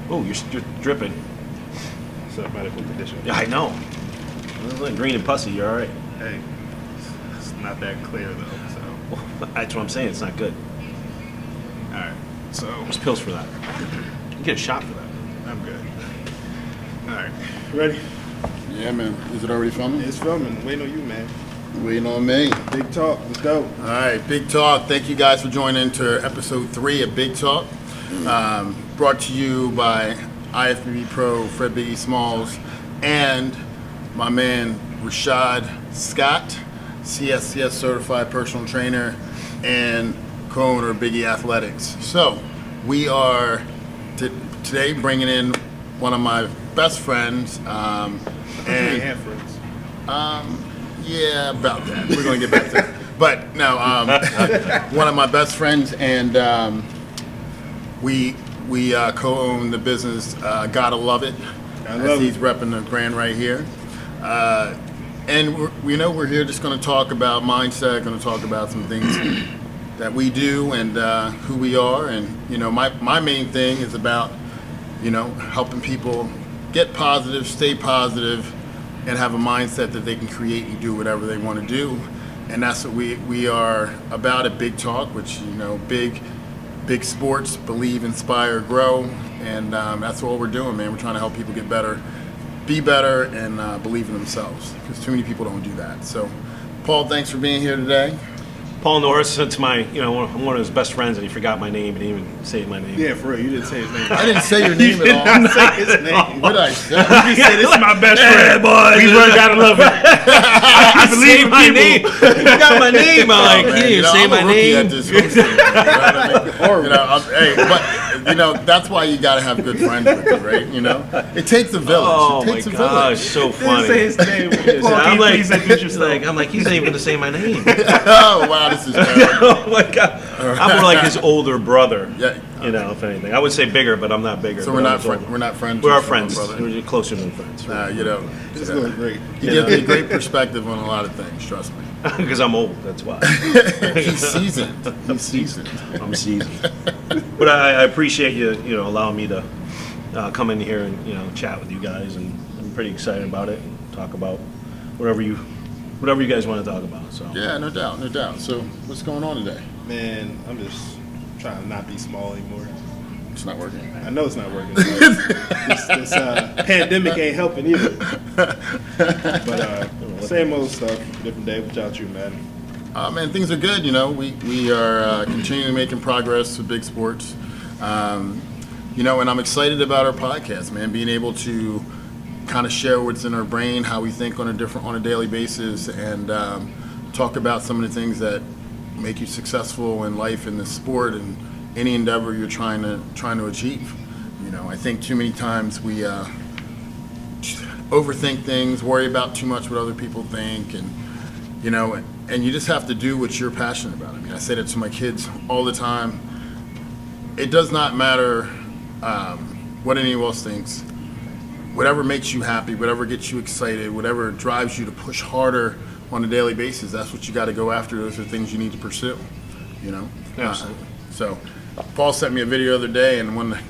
Oh, you're dripping. So medical condition. Yeah, I know. It's like green and pussy. You're all right. Hey, it's not that clear though. So That's what I'm saying. It's not good. all right. So There's pills for that. You get a shot for that. I'm good. All right. Ready? Yeah, man. Is it already filming? It's filming. Waiting on you, man. Waiting on me. Big talk. Let's go. All right, Big Talk. Thank you guys for joining to episode 3 of Big Talk. Brought to you by IFBB Pro, fredbiggiesmalls, and my man Rashaad Scott, CSCS certified personal trainer and co-owner of Biggie Athletics. So we are today bringing in one of my best friends. And friends. Yeah, about that. We're going to get back to that. But no, one of my best friends, and we co-own the business. Gotta love it. As he's repping the brand right here. And we're here just going to talk about mindset. Going to talk about some things that we do and who we are. And my main thing is about helping people get positive, stay positive, and have a mindset that they can create and do whatever they want to do. And that's what we are about at Big Talk, which, big sports, believe, inspire, grow. And that's what we're doing, man. We're trying to help people get better, be better, and believe in themselves, because too many people don't do that. So, Paul, thanks for being here today. Paul Norris, it's my, I'm one of his best friends, and he forgot my name and didn't even say my name. Yeah, for real. You didn't say his name. I didn't say your name at all. Not say his name. What did I say? You said this is my best friend. boys. We really gotta love it. I believe my name. He forgot my name. I'm like, Man, he didn't say I'm my a rookie name. at this hosting, that's why you gotta have good friends with you, right? It takes a village. Oh it my takes a gosh, village. so Didn't say funny. his name. I'm like, he's not even gonna say my name. Oh wow, this is terrible. Oh my god, I'm more like his older brother. Yeah. If anything, I would say bigger, but I'm not bigger. So but we're I'm not his older. we're not friends. We are with your friends. brother. We're closer than friends. This is going great. He gives me great perspective on a lot of things. Trust me. Because I'm old. That's why. He's seasoned. He's seasoned. I'm seasoned. But I appreciate you, allowing me to come in here and chat with you guys, and I'm pretty excited about it. And talk about whatever you guys want to talk about. So Yeah, no doubt, no doubt. So what's going on today? Man, I'm just trying to not be small anymore. It's not working. I know it's not working. This pandemic ain't helping either. But same old stuff, different day without you, man. Man, things are good. We are continuing making progress with big sports. And I'm excited about our podcast, man. Being able to kind of share what's in our brain, how we think on a daily basis, and talk about some of the things that make you successful in life, in this sport, and any endeavor you're trying to achieve. I think too many times we overthink things, worry about too much what other people think, and you just have to do what you're passionate about. I mean, I say that to my kids all the time. It does not matter what anyone else thinks. Whatever makes you happy, whatever gets you excited, whatever drives you to push harder on a daily basis, that's what you got to go after. Those are things you need to pursue. Absolutely. So Paul sent me a video the other day, and one of the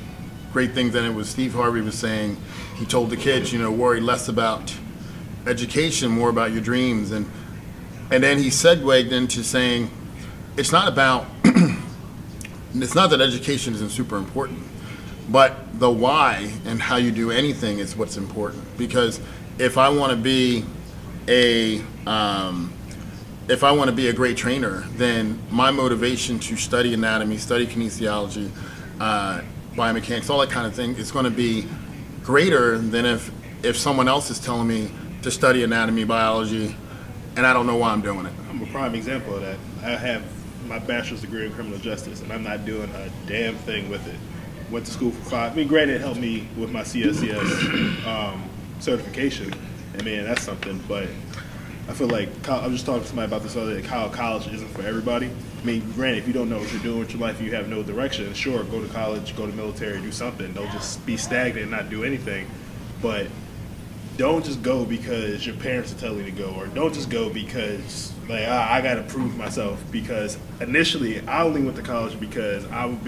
great things in it was Steve Harvey was saying, he told the kids, worry less about education, more about your dreams. And then he segued into saying, it's not that education isn't super important, but the why and how you do anything is what's important. Because if I want to be a great trainer, then my motivation to study anatomy, study kinesiology, biomechanics, all that kind of thing is going to be greater than if someone else is telling me to study anatomy, biology, and I don't know why I'm doing it. I'm a prime example of that. I have my bachelor's degree in criminal justice, and I'm not doing a damn thing with it. Went to school for 5. I mean, granted, it helped me with my CSCS certification, and man, that's something. But I feel like I was just talking to somebody about this other day. College isn't for everybody. I mean, granted, if you don't know what you're doing with your life, you have no direction. Sure, go to college, go to military, do something. Don't just be stagnant and not do anything. But don't just go because your parents are telling you to go, or don't just go because Like I got to prove myself, because initially I only went to college because I am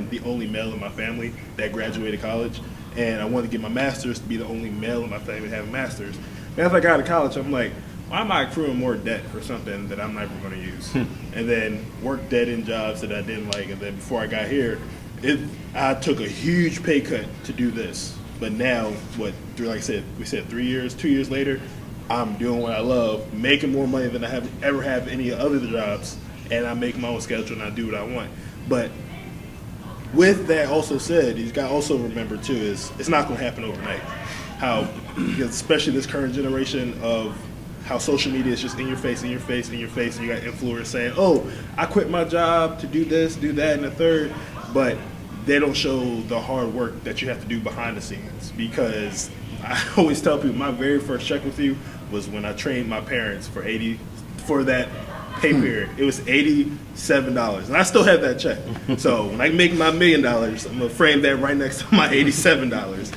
the only male in my family that graduated college, and I wanted to get my master's to be the only male in my family to have a master's. And as I got to college, I'm like, why am I accruing more debt for something that I'm never going to use? And then work dead in jobs that I didn't like. And then before I got here, I took a huge pay cut to do this. But now, like I said, we said 2 years later, I'm doing what I love, making more money than I have ever have any other jobs, and I make my own schedule and I do what I want. But with that also said, you got to also remember too is it's not going to happen overnight. How, especially this current generation of how social media is just in your face, and you got influencers saying, "Oh, I quit my job to do this, do that, and the third," but they don't show the hard work that you have to do behind the scenes. Because I always tell people, my very first check with you was when I trained my parents for that pay period. It was $87, and I still have that check. So when I make my $1 million, I'm gonna frame that right next to my $87.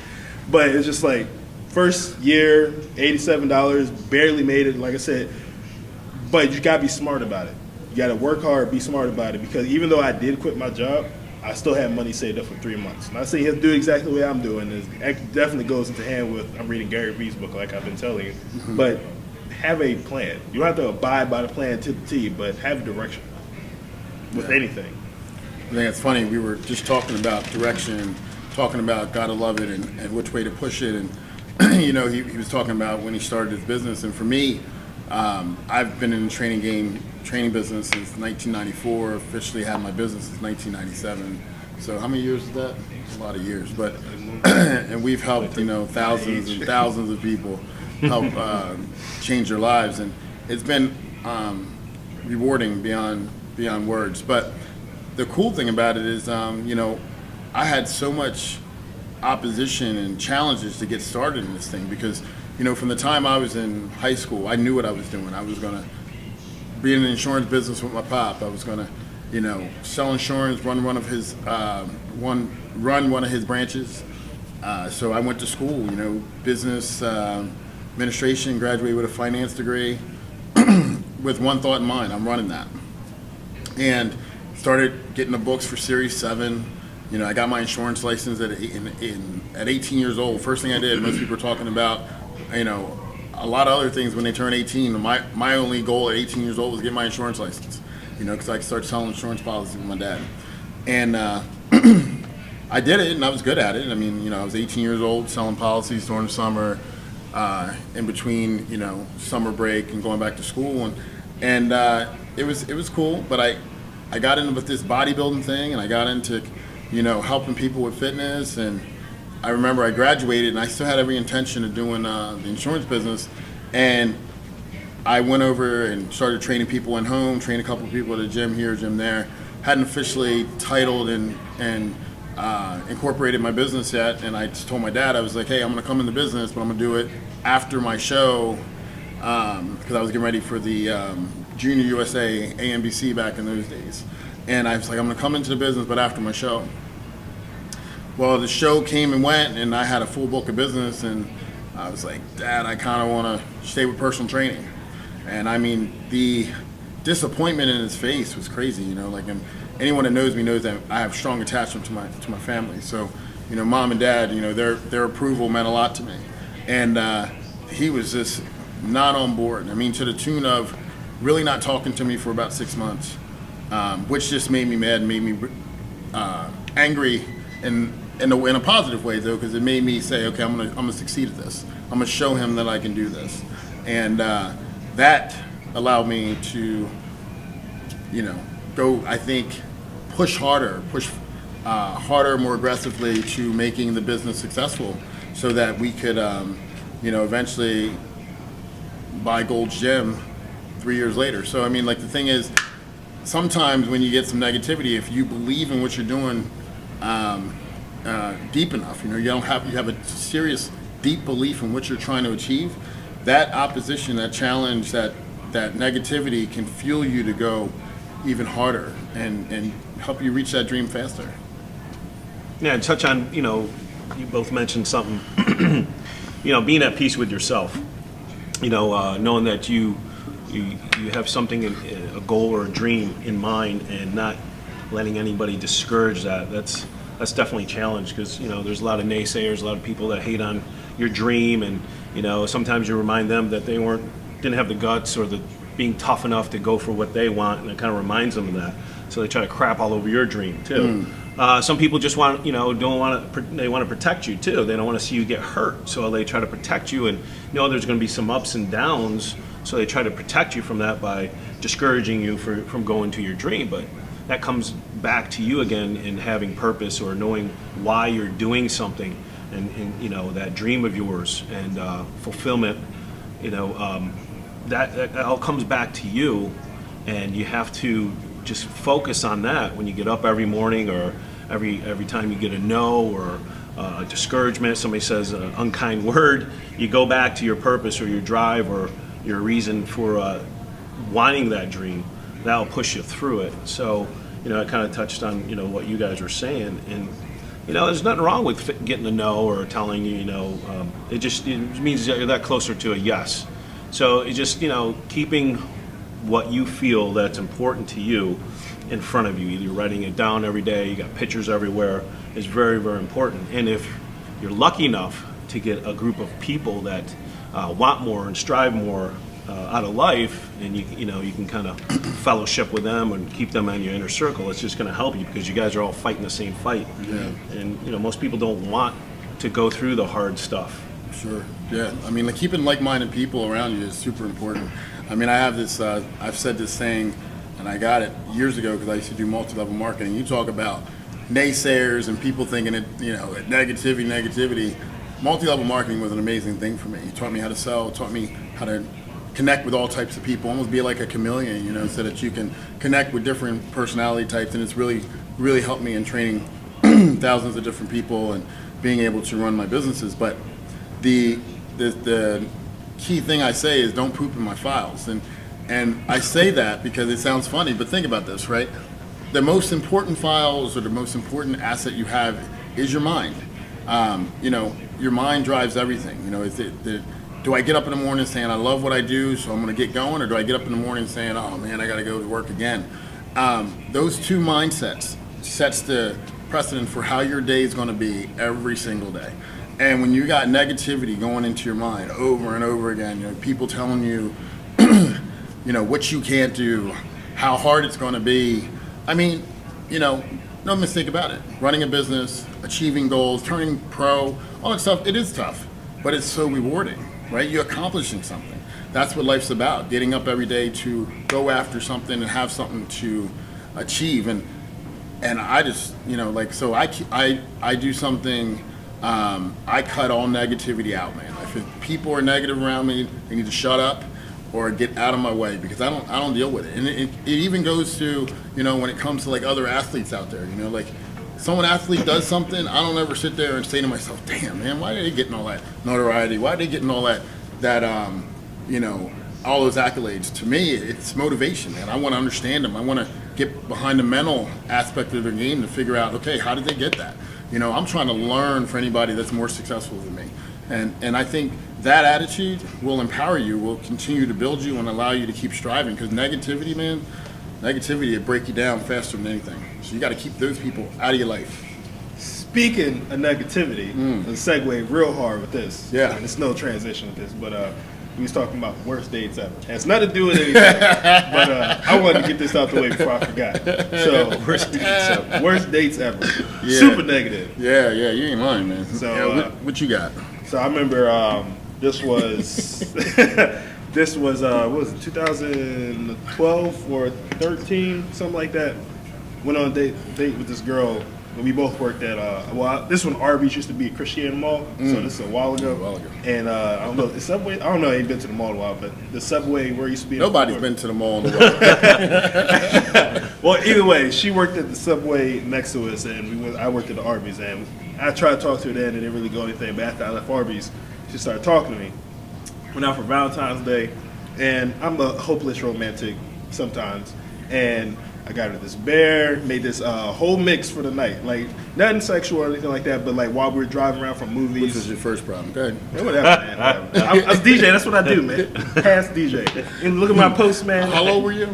But it's just like, first year, $87, barely made it, like I said. But you gotta be smart about it. You gotta work hard, be smart about it, because even though I did quit my job, I still have money saved up for 3 months. Not saying you have to do exactly the way I'm doing. It definitely goes into hand with, I'm reading Gary Vee's book like I've been telling you. But have a plan. You don't have to abide by the plan to the T, but have a direction with anything. I think it's funny. We were just talking about direction, talking about gotta love it and which way to push it. And, he was talking about when he started his business. And for me, I've been in the training business since 1994. Officially had my business since 1997. So how many years is that? It's a lot of years. But and we've helped thousands and thousands of people help change their lives, and it's been rewarding beyond words. But the cool thing about it is, I had so much opposition and challenges to get started in this thing, because from the time I was in high school, I knew what I was doing. I was going to be in the insurance business with my pop. I was going to, sell insurance, run one of his branches. So I went to school, business administration, graduated with a finance degree, with one thought in mind: I'm running that. And started getting the books for Series 7. I got my insurance license at 18 years old. First thing I did, most people were talking about, a lot of other things when they turn 18. My only goal at 18 years old was to get my insurance license, because I could start selling insurance policies with my dad. And I did it, and I was good at it. I was 18 years old selling policies during the summer, in between, summer break and going back to school. And it was cool, but I got into with this bodybuilding thing, and I got into helping people with fitness. And I remember I graduated, and I still had every intention of doing the insurance business. And I went over and started training people in home, trained a couple of people at a gym here, gym there. Hadn't officially titled and incorporated my business yet. And I just told my dad, I was like, hey, I'm going to come in the business, but I'm going to do it after my show, because I was getting ready for the Junior USA AMBC back in those days. And I was like, I'm going to come into the business, but after my show. Well, the show came and went, and I had a full book of business, and I was like, Dad, I kind of want to stay with personal training. And the disappointment in his face was crazy. And anyone that knows me knows that I have strong attachment to my family. So, Mom and Dad, their approval meant a lot to me. And he was just not on board. To the tune of really not talking to me for about 6 months, which just made me mad, made me angry, in a positive way though, because it made me say, okay, I'm gonna succeed at this. I'm gonna show him that I can do this, and that allowed me to, go. I think push harder, more aggressively to making the business successful, so that we could, eventually buy Gold's Gym 3 years later. So the thing is, sometimes when you get some negativity, if you believe in what you're doing deep enough, you have a serious, deep belief in what you're trying to achieve, that opposition, that challenge, that negativity can fuel you to go even harder and help you reach that dream faster. Yeah, and touch on, you both mentioned something, being at peace with yourself, knowing that you you have something, a goal or a dream in mind, and not letting anybody discourage that. That's definitely a challenge, because there's a lot of naysayers, a lot of people that hate on your dream, and sometimes you remind them that they didn't have the guts or the being tough enough to go for what they want, and it kind of reminds them of that. So they try to crap all over your dream too. Some people just want, don't want to. They want to protect you too. They don't want to see you get hurt, so they try to protect you. And there's going to be some ups and downs, so they try to protect you from that by discouraging you from going to your dream. But that comes back to you again in having purpose, or knowing why you're doing something, and that dream of yours and fulfillment. That all comes back to you, and you have to just focus on that when you get up every morning, or every time you get a no or a discouragement, somebody says an unkind word, you go back to your purpose or your drive or your reason for wanting that dream. That'll push you through it. So I kind of touched on what you guys were saying, and there's nothing wrong with getting a no or telling you. It means you're that closer to a yes. So it just keeping what you feel that's important to you in front of you, either writing it down every day, you got pictures everywhere, is very, very important. And if you're lucky enough to get a group of people that want more and strive more out of life, and you can kind of fellowship with them and keep them in your inner circle, it's just going to help you, because you guys are all fighting the same fight. Yeah. And most people don't want to go through the hard stuff. Sure. Yeah. I mean, keeping like-minded people around you is super important. I mean, I have this. I've said this saying, and I got it years ago because I used to do multi-level marketing. You talk about naysayers and people thinking it, negativity. Multi-level marketing was an amazing thing for me. It taught me how to sell. It taught me how to connect with all types of people. Almost be like a chameleon, so that you can connect with different personality types. And it's really, really helped me in training thousands of different people and being able to run my businesses. But the key thing I say is don't poop in my files. And I say that because it sounds funny, but think about this, right? The most important files, or the most important asset you have, is your mind. Your mind drives everything. Do I get up in the morning saying I love what I do, so I'm going to get going, or do I get up in the morning saying, oh man, I got to go to work again? Those two mindsets sets the precedent for how your day is going to be every single day. And when you got negativity going into your mind over and over again, people telling you, what you can't do, how hard it's going to be. I mean, no mistake about it. Running a business, achieving goals, turning pro, all that stuff, it is tough, but it's so rewarding, right? You're accomplishing something. That's what life's about, getting up every day to go after something and have something to achieve. And I just, so I do something. I cut all negativity out, man. If people are negative around me, they need to shut up or get out of my way, because I don't deal with it. And it even goes to, when it comes to like other athletes out there, like someone athlete does something, I don't ever sit there and say to myself, damn man, why are they getting all that notoriety? Why are they getting all that all those accolades? To me, it's motivation, man. I want to understand them. I want to get behind the mental aspect of their game to figure out, okay, how did they get that? I'm trying to learn for anybody that's more successful than me. And I think that attitude will empower you, will continue to build you and allow you to keep striving. Because negativity, man, will break you down faster than anything. So you got to keep those people out of your life. Speaking of negativity, let's segue real hard with this. Yeah. It's no transition with this, but we was talking about worst dates ever. It has nothing to do with anything, but I wanted to get this out the way before I forgot. So worst dates ever. Yeah. Super negative. Yeah, you ain't lying, man. So what you got? So I remember this was what was it, 2012 or 13, something like that. Went on a date with this girl. We both worked at this one Arby's used to be a Christian mall, so this is a while ago. And I don't know, the Subway. I don't know. I ain't been to the mall in a while, but the Subway where it used to be. Nobody's been to the mall in a while. Well, either way, she worked at the Subway next to us, and I worked at the Arby's. And I tried to talk to her then, and it didn't really go anything. But after I left Arby's, she started talking to me. Went out for Valentine's Day, and I'm a hopeless romantic sometimes, and I got her this bear, made this whole mix for the night. Like, nothing sexual or anything like that, but like while we were driving around from movies. Which was your first problem? Go ahead. Yeah, whatever, man. Whatever. I was DJ, that's what I do, man. Past DJ. And look at my post, man. How old were you?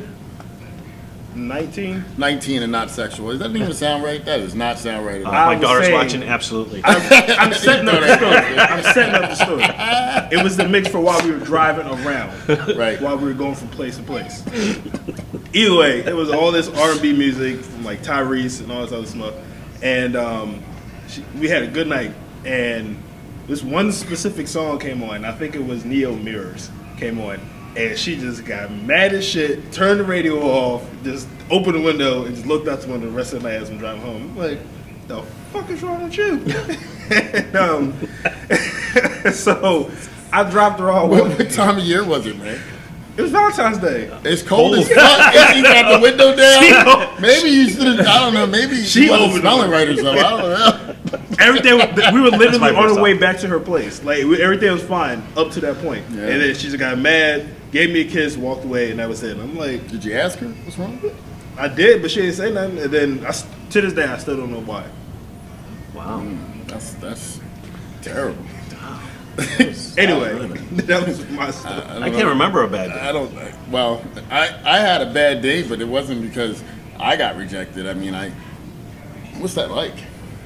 19. 19 and not sexual. Does that even sound right? That does not sound right at all. My was daughter's saying- watching, absolutely. I'm setting up the story. I'm setting up the story. It was the mix for while we were driving around. Right. While we were going from place to place. Either way, it was all this R&B music from like Tyrese and all this other stuff. And we had a good night. And this one specific song came on. I think it was Neo Mirrors came on. And she just got mad as shit, turned the radio off, just opened the window, and just looked out the window the rest of the night as I'm driving home. I'm like, the fuck is wrong with you? And, so I dropped her off. What time of year was it, man? It was Valentine's Day. It's cold as fuck. And she got the window down. Maybe you should have, I don't know, maybe she wasn't opened smelling it. right or something. I don't know. Everything we were literally my on first our way thought. back to her place. Like everything was fine up to that point. Yeah. And then she just got mad, gave me a kiss, walked away, and that was it. And I'm like, Did you ask her what's wrong with it? I did, but she didn't say nothing. And then to this day, I still don't know why. Wow. That's terrible. Anyway, that was my story. I can't remember a bad day. I don't. Well, I had a bad day, but it wasn't because I got rejected. I mean, what's that like?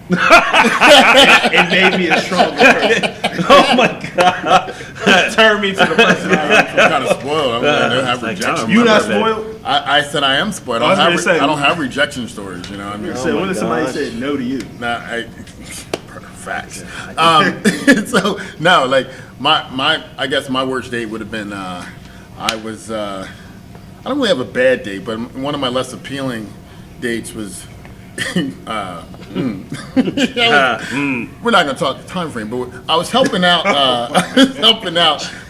It made me a stronger person. Oh my God. Turned me to the person I am. I'm kind of spoiled. I don't have Like, rejection. You not Remember that. spoiled? I said I am spoiled. I was gonna say- I don't have rejection stories. You know, I mean, So my when did somebody gosh. say no to you? facts. So no, like I guess my worst date would have been I don't really have a bad date, but one of my less appealing dates was. We're not gonna talk the time frame, but I was helping out.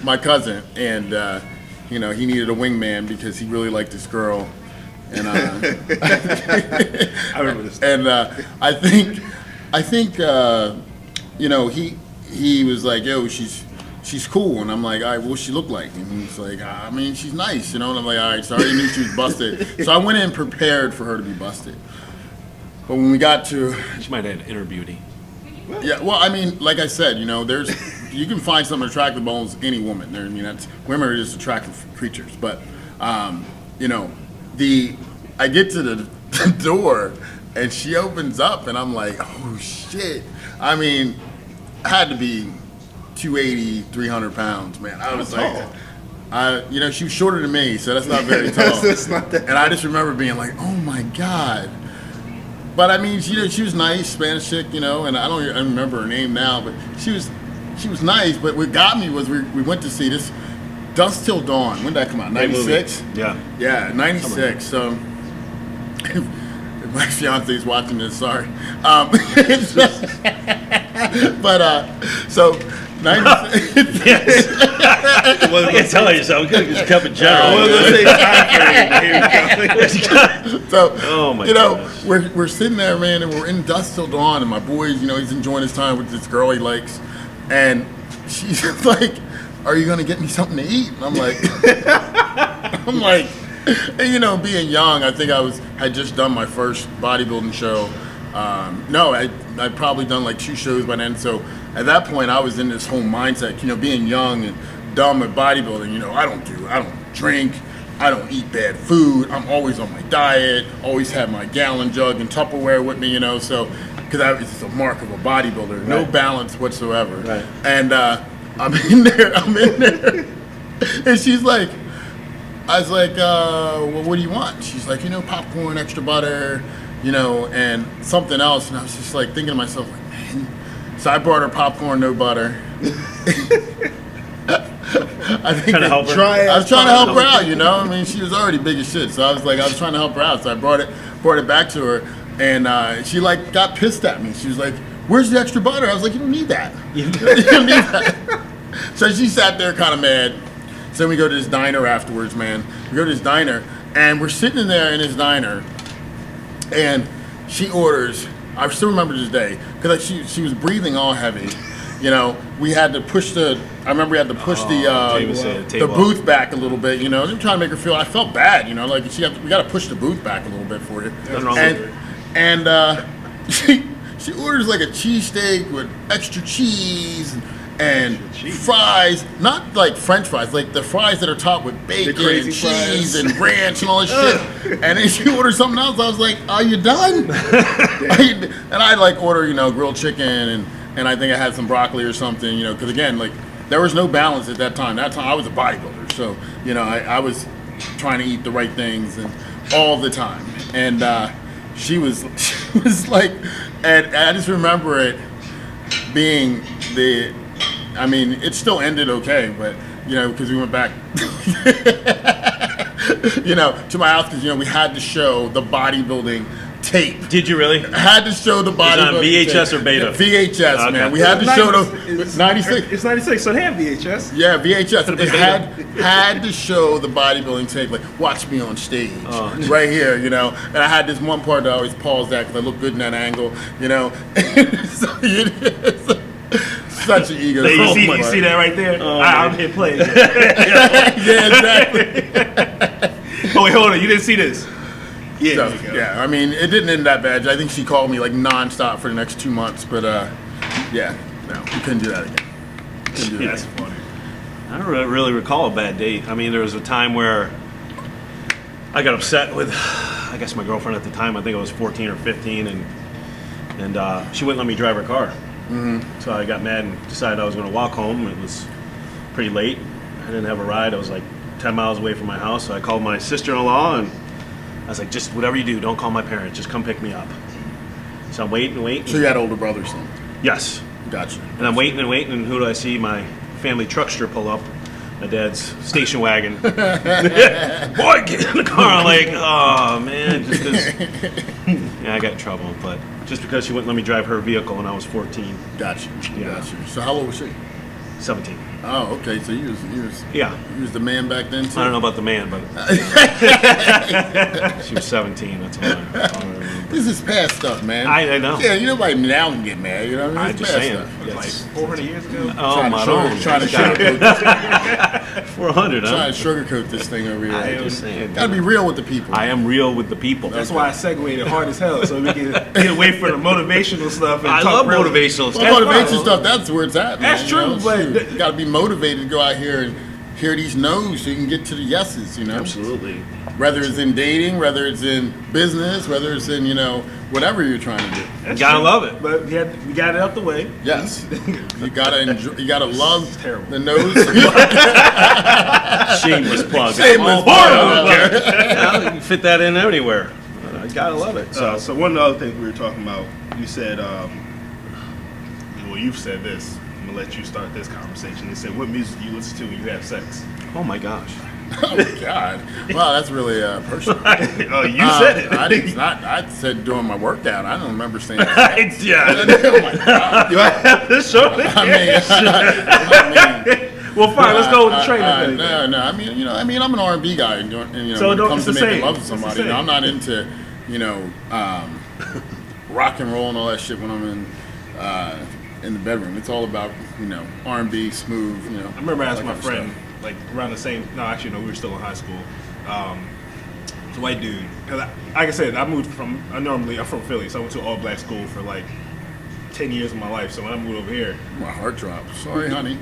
My cousin, and he needed a wingman because he really liked this girl, and I remember this. and I think he was like, yo, she's cool, and I'm like, all right, what's she look like? And he's like, I mean, she's nice, and I'm like, all right, so I already knew she was busted, so I went in prepared for her to be busted. But when we got to, She might have had inner beauty. yeah, well, I mean, like I said, you can find something attractive about almost any woman. Women are just attractive creatures. But, I get to the door, and she opens up, and I'm like, oh shit. I mean, I had to be 280, 300 pounds, man. I was like, she was shorter than me, so that's not very tall. That's not that. And I just remember being like, oh my God. But I mean, she was nice, Spanish chick, and I don't remember her name now, but she was nice. But what got me was we went to see this Dusk Till Dawn. When did that come out? 96? Yeah. Yeah, 96. So if my fiance's watching this, sorry. But so 96. I can't tell you so. I'm going to just keep it general. I was gonna say time frame, but here we go. So, Oh my we're sitting there, man, and we're in Dusk Till Dawn, and my boy, he's enjoying his time with this girl he likes, and she's like, "Are you gonna get me something to eat?" And I'm like, and, being young, I think had just done my first bodybuilding show. No, I'd probably done like 2 shows by then. So at that point, I was in this whole mindset, being young and dumb at bodybuilding. I don't drink. I don't eat bad food. I'm always on my diet. Always have my gallon jug and Tupperware with me. So because it's a mark of a bodybuilder. No balance whatsoever. Right. And I'm in there, and she's like, I was like, well, what do you want? She's like, popcorn, extra butter, and something else. And I was just like thinking to myself, like, man. So I brought her popcorn, no butter. I think Trying to help her. I was trying to help her out, I mean, she was already big as shit. So I was trying to help her out. So I brought it back to her, and she got pissed at me. She was like, "Where's the extra butter?" I was like, "You don't need that. You don't need that." So she sat there kind of mad. So we go to this diner afterwards, man. We go to this diner, and we're sitting in there in this diner, and she orders. I still remember this day because she was breathing all heavy, you know, we had to push the. I remember we had to push the table booth back a little bit. You know, I'm trying to make her feel. I felt bad. You know, like we got to push the booth back a little bit for you. And she orders like a cheesesteak with extra cheese and fries, not like French fries, like the fries that are topped with bacon and cheese fries. and ranch and all this shit. And then she ordered something else. I was like, "Are you done?" And I like order, you know, grilled chicken and I think I had some broccoli or something, you know, because again, like there was no balance at that time. That time I was a bodybuilder, so you know, I was trying to eat the right things and all the time. And she was like, and I just remember it being I mean, it still ended okay, but, you know, because we went back, you know, to my house because, you know, we had to show the bodybuilding tape. Did you really? Had to show the bodybuilding tape. VHS tape. or beta? VHS, Okay. man. We had to show the 96. It's 96, so they have VHS. Yeah, VHS. It had to show the bodybuilding tape, like, watch me on stage, right here, you know. And I had this one part that I always pause at because I look good in that angle, you know. So such an ego. You see that right there? I'm hit play. Yeah, exactly. Oh, wait, hold on. You didn't see this? Yeah, So, yeah, I mean, it didn't end that bad. I think she called me like nonstop for the next 2 months, but yeah, no, we couldn't do that again. That's funny. I don't really recall a bad date. I mean, there was a time where I got upset with, I guess, my girlfriend at the time. I think I was 14 or 15, and she wouldn't let me drive her car. Mm-hmm. So I got mad and decided I was going to walk home. It was pretty late. I didn't have a ride. I was like 10 miles away from my house. So I called my sister-in-law, and I was like, just whatever you do, don't call my parents. Just come pick me up. So I'm waiting. So you had older brothers then? Yes. Gotcha. And I'm waiting, and who do I see? My family truckster pull up. My dad's station wagon. Boy, get in the car. I'm like, oh, man. Just 'cause, yeah, I got in trouble. But just because she wouldn't let me drive her vehicle when I was 14. Gotcha. Yeah. Gotcha. So how old was she? 17. Oh, okay. So you was the man back then too? I don't know about the man, but she was 17. That's all I remember. This is past stuff, man. I know. Yeah, you nobody now can get mad. You know what I mean? I'm It's just past saying. stuff. Yes. Like 400 years ago. Oh, my Lord. Trying to sugarcoat this, 400, huh? trying to sugarcoat this thing over here. I'm just saying. Gotta be real with the people. I am real with the people. That's why I segued hard as hell, so we can get away from the motivational stuff. And I talk love real. motivational stuff. Well, motivation stuff, that's where it's at, man. That's you know? true, but- Shoot, you gotta be motivated to go out here and hear these no's so you can get to the yeses, you know? Absolutely. Whether it's in dating, whether it's in business, whether it's in, you know, whatever you're trying to do. You gotta love it. But we got it out the way. Yes. You gotta enjoy, you gotta love terrible. the no's. Shameless plug. Shameless I'm plug. horrible. Yeah, you can fit that in anywhere. I gotta love it. So one of the other things we were talking about, you said, well, you've said this. I'm gonna let you start this conversation. You said, what music do you listen to when you have sex? Oh my gosh. Oh, God. Wow, that's really personal. Oh, you said it. I said during my workout. I don't remember saying that. Yeah. Oh, my God. Do I have to show it? I mean, Well, fine. Let's go with the trainer thing. No. I mean, you know, I'm an R&B guy, and you know, So when it don't- comes to it's the making same. love to It's the somebody, you know, same. I'm not into, you know, rock and roll and all that shit when I'm in the bedroom. It's all about, you know, R&B, smooth, you know. I remember asking my that kind of friend, like around the same. No, actually, no. We were still in high school. It's a white dude. Cause like I said, I'm from Philly, so I went to an all-black school for like 10 years of my life. So when I moved over here, stuff. My heart dropped. Sorry, honey.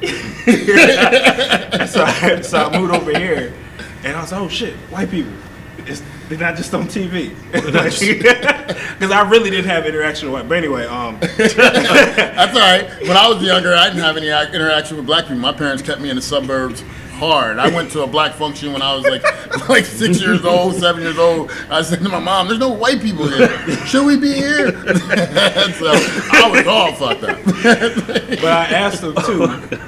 so I moved over here, and I was like, oh shit, white people. They're not just on TV. Because I really didn't have interaction with white. But anyway, That's all right. When I was younger, I didn't have any interaction with black people. My parents kept me in the suburbs hard. I went to a black function when I was like 6 years old, 7 years old. I said to my mom, "There's no white people here. Should we be here?" So I was all fucked up. but I asked him too.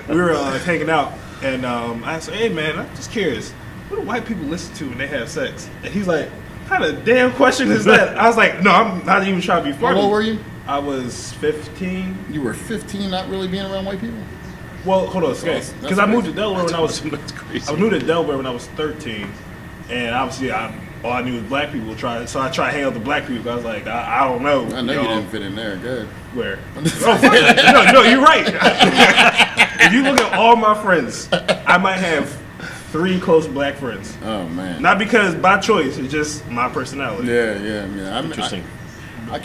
We were hanging out, and I asked him, hey man, I'm just curious. What do white people listen to when they have sex? And he's like, what kind of damn question is that? I was like, no, I'm not even trying to be funny. How old were you? I was 15. You were 15, not really being around white people? Well, hold on, That's because I moved to crazy. Delaware when I was. That's crazy. I moved to Delaware when I was 13, and obviously all I knew was black people. So I tried to hang out with the black people. I was like, I don't know. I know you didn't fit in there. Good. Where? Oh, no, you're right. If you look at all my friends, I might have 3 close black friends. Oh man. Not because by choice, it's just my personality. Yeah. Interesting. I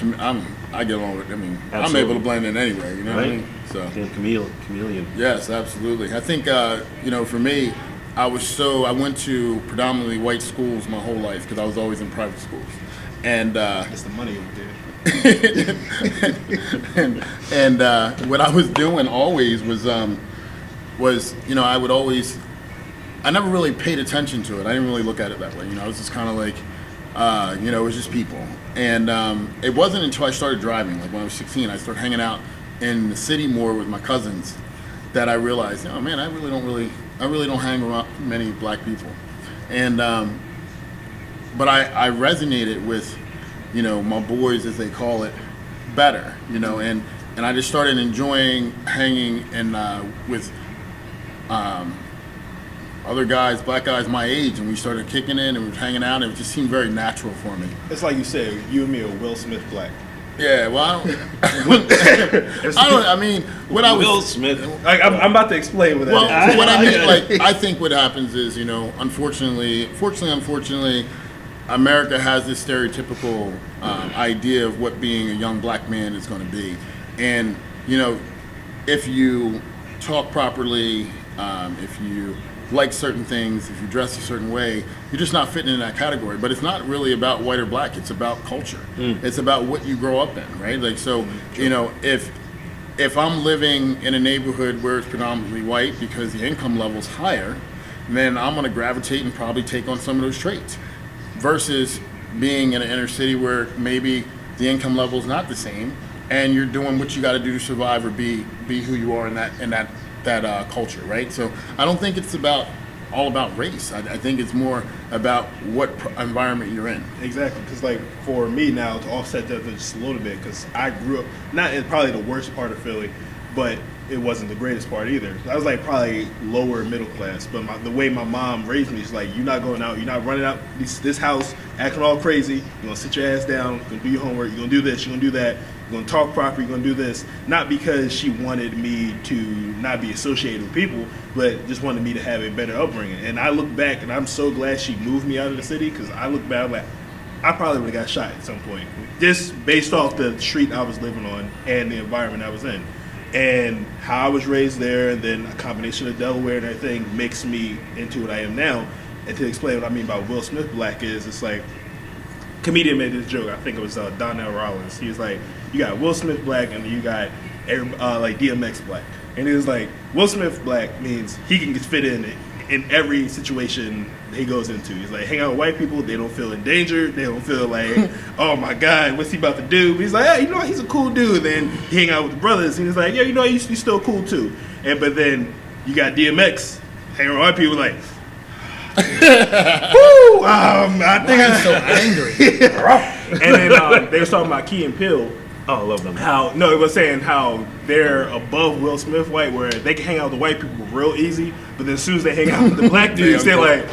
get along with. I mean, I'm Absolutely. able to blend in anyway. You know what I Right? mean? So. Damn chameleon. Yes, absolutely. I think for me, I went to predominantly white schools my whole life because I was always in private schools, and It's the money over there. and what I was doing always was I would always. I never really paid attention to it. I didn't really look at it that way. I was just kind of like, it was just people. And it wasn't until I started driving, like when I was 16, I started hanging out in the city more with my cousins that I realized, oh man, I really don't hang around many black people. And but I resonated with, my boys, as they call it, better, and I just started enjoying hanging with other guys, black guys my age, and we started kicking in and we were hanging out, and it just seemed very natural for me. It's like you said, you and me are Will Smith black. Yeah, well, Will Smith. I'm about to explain what that is. What I mean, like, I think what happens is, unfortunately, America has this stereotypical idea of what being a young black man is going to be, and if you talk properly, if you like certain things, if you dress a certain way, you're just not fitting in that category. But it's not really about white or black. It's about culture. It's about what you grow up in, right? Like, so, if I'm living in a neighborhood where it's predominantly white because the income level's higher, then I'm going to gravitate and probably take on some of those traits. Versus being in an inner city where maybe the income level's not the same, and you're doing what you got to do to survive or be who you are in that culture, right? So I don't think it's all about race. I think it's more about what environment you're in. Exactly, because like for me now, to offset that just a little bit, because I grew up not in probably the worst part of Philly, but it wasn't the greatest part either. I was like probably lower middle class, but the way my mom raised me, she's like, you're not going out, you're not running out this house acting all crazy. You're gonna sit your ass down, you're gonna do your homework, you're gonna do this, you're gonna do that. You're gonna talk proper, you're gonna do this. Not because she wanted me to not be associated with people, but just wanted me to have a better upbringing. And I look back, and I'm so glad she moved me out of the city, because I look back, like, I probably would have got shot at some point, just based off the street I was living on and the environment I was in. And how I was raised there, and then a combination of Delaware and everything makes me into what I am now. And to explain what I mean by Will Smith black is, it's like, comedian made this joke, I think it was Donnell Rollins. He was like, you got Will Smith black, and you got like DMX black. And he was like, Will Smith black means he can fit in every situation he goes into. He's like, hang out with white people, they don't feel endangered, they don't feel like, oh my God, what's he about to do? He's like, hey, he's a cool dude. Then he hang out with the brothers, and he's like, yeah, he's still cool too. But then you got DMX hanging with white people, like, woo! I think I'm so angry. And then they were talking about Key and Peele. Oh, I love them. It was saying how they're above Will Smith white, where they can hang out with the white people real easy, but then as soon as they hang out with the black dudes, they're like,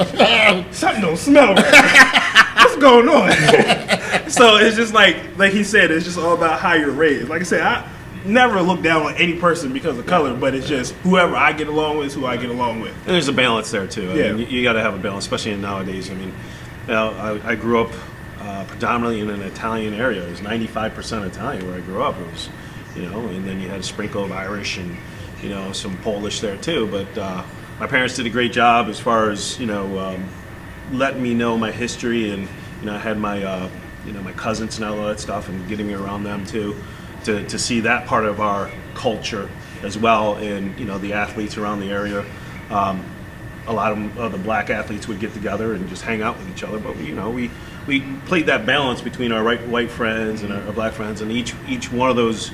something don't smell right. What's going on? So it's just like he said, it's just all about how you're raised. Like I said, I never look down on any person because of color, but it's just whoever I get along with is who I get along with. And there's a balance there too. I mean, you got to have a balance, especially nowadays. I mean, I grew up predominantly in an Italian area. It was 95% Italian where I grew up. It was, and then you had a sprinkle of Irish and, some Polish there too. But my parents did a great job as far as, letting me know my history, and, I had my, my cousins and all that stuff, and getting me around them too, to see that part of our culture as well. And, the athletes around the area. A lot of the black athletes would get together and just hang out with each other. But, we played that balance between our white friends and our black friends, and each one of those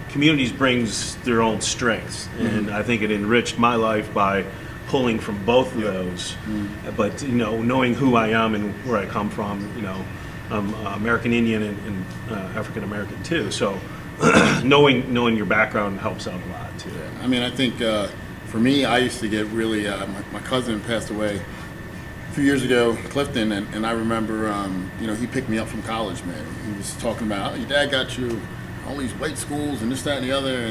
communities brings their own strengths, and I think it enriched my life by pulling from both of those. But knowing who I am and where I come from, I'm American Indian and African American too. So knowing your background helps out a lot too. I mean, I think for me, I used to get really. My cousin passed away a few years ago, Clifton, and I remember, he picked me up from college, man. He was talking about, your dad got you all these white schools and this, that, and the other,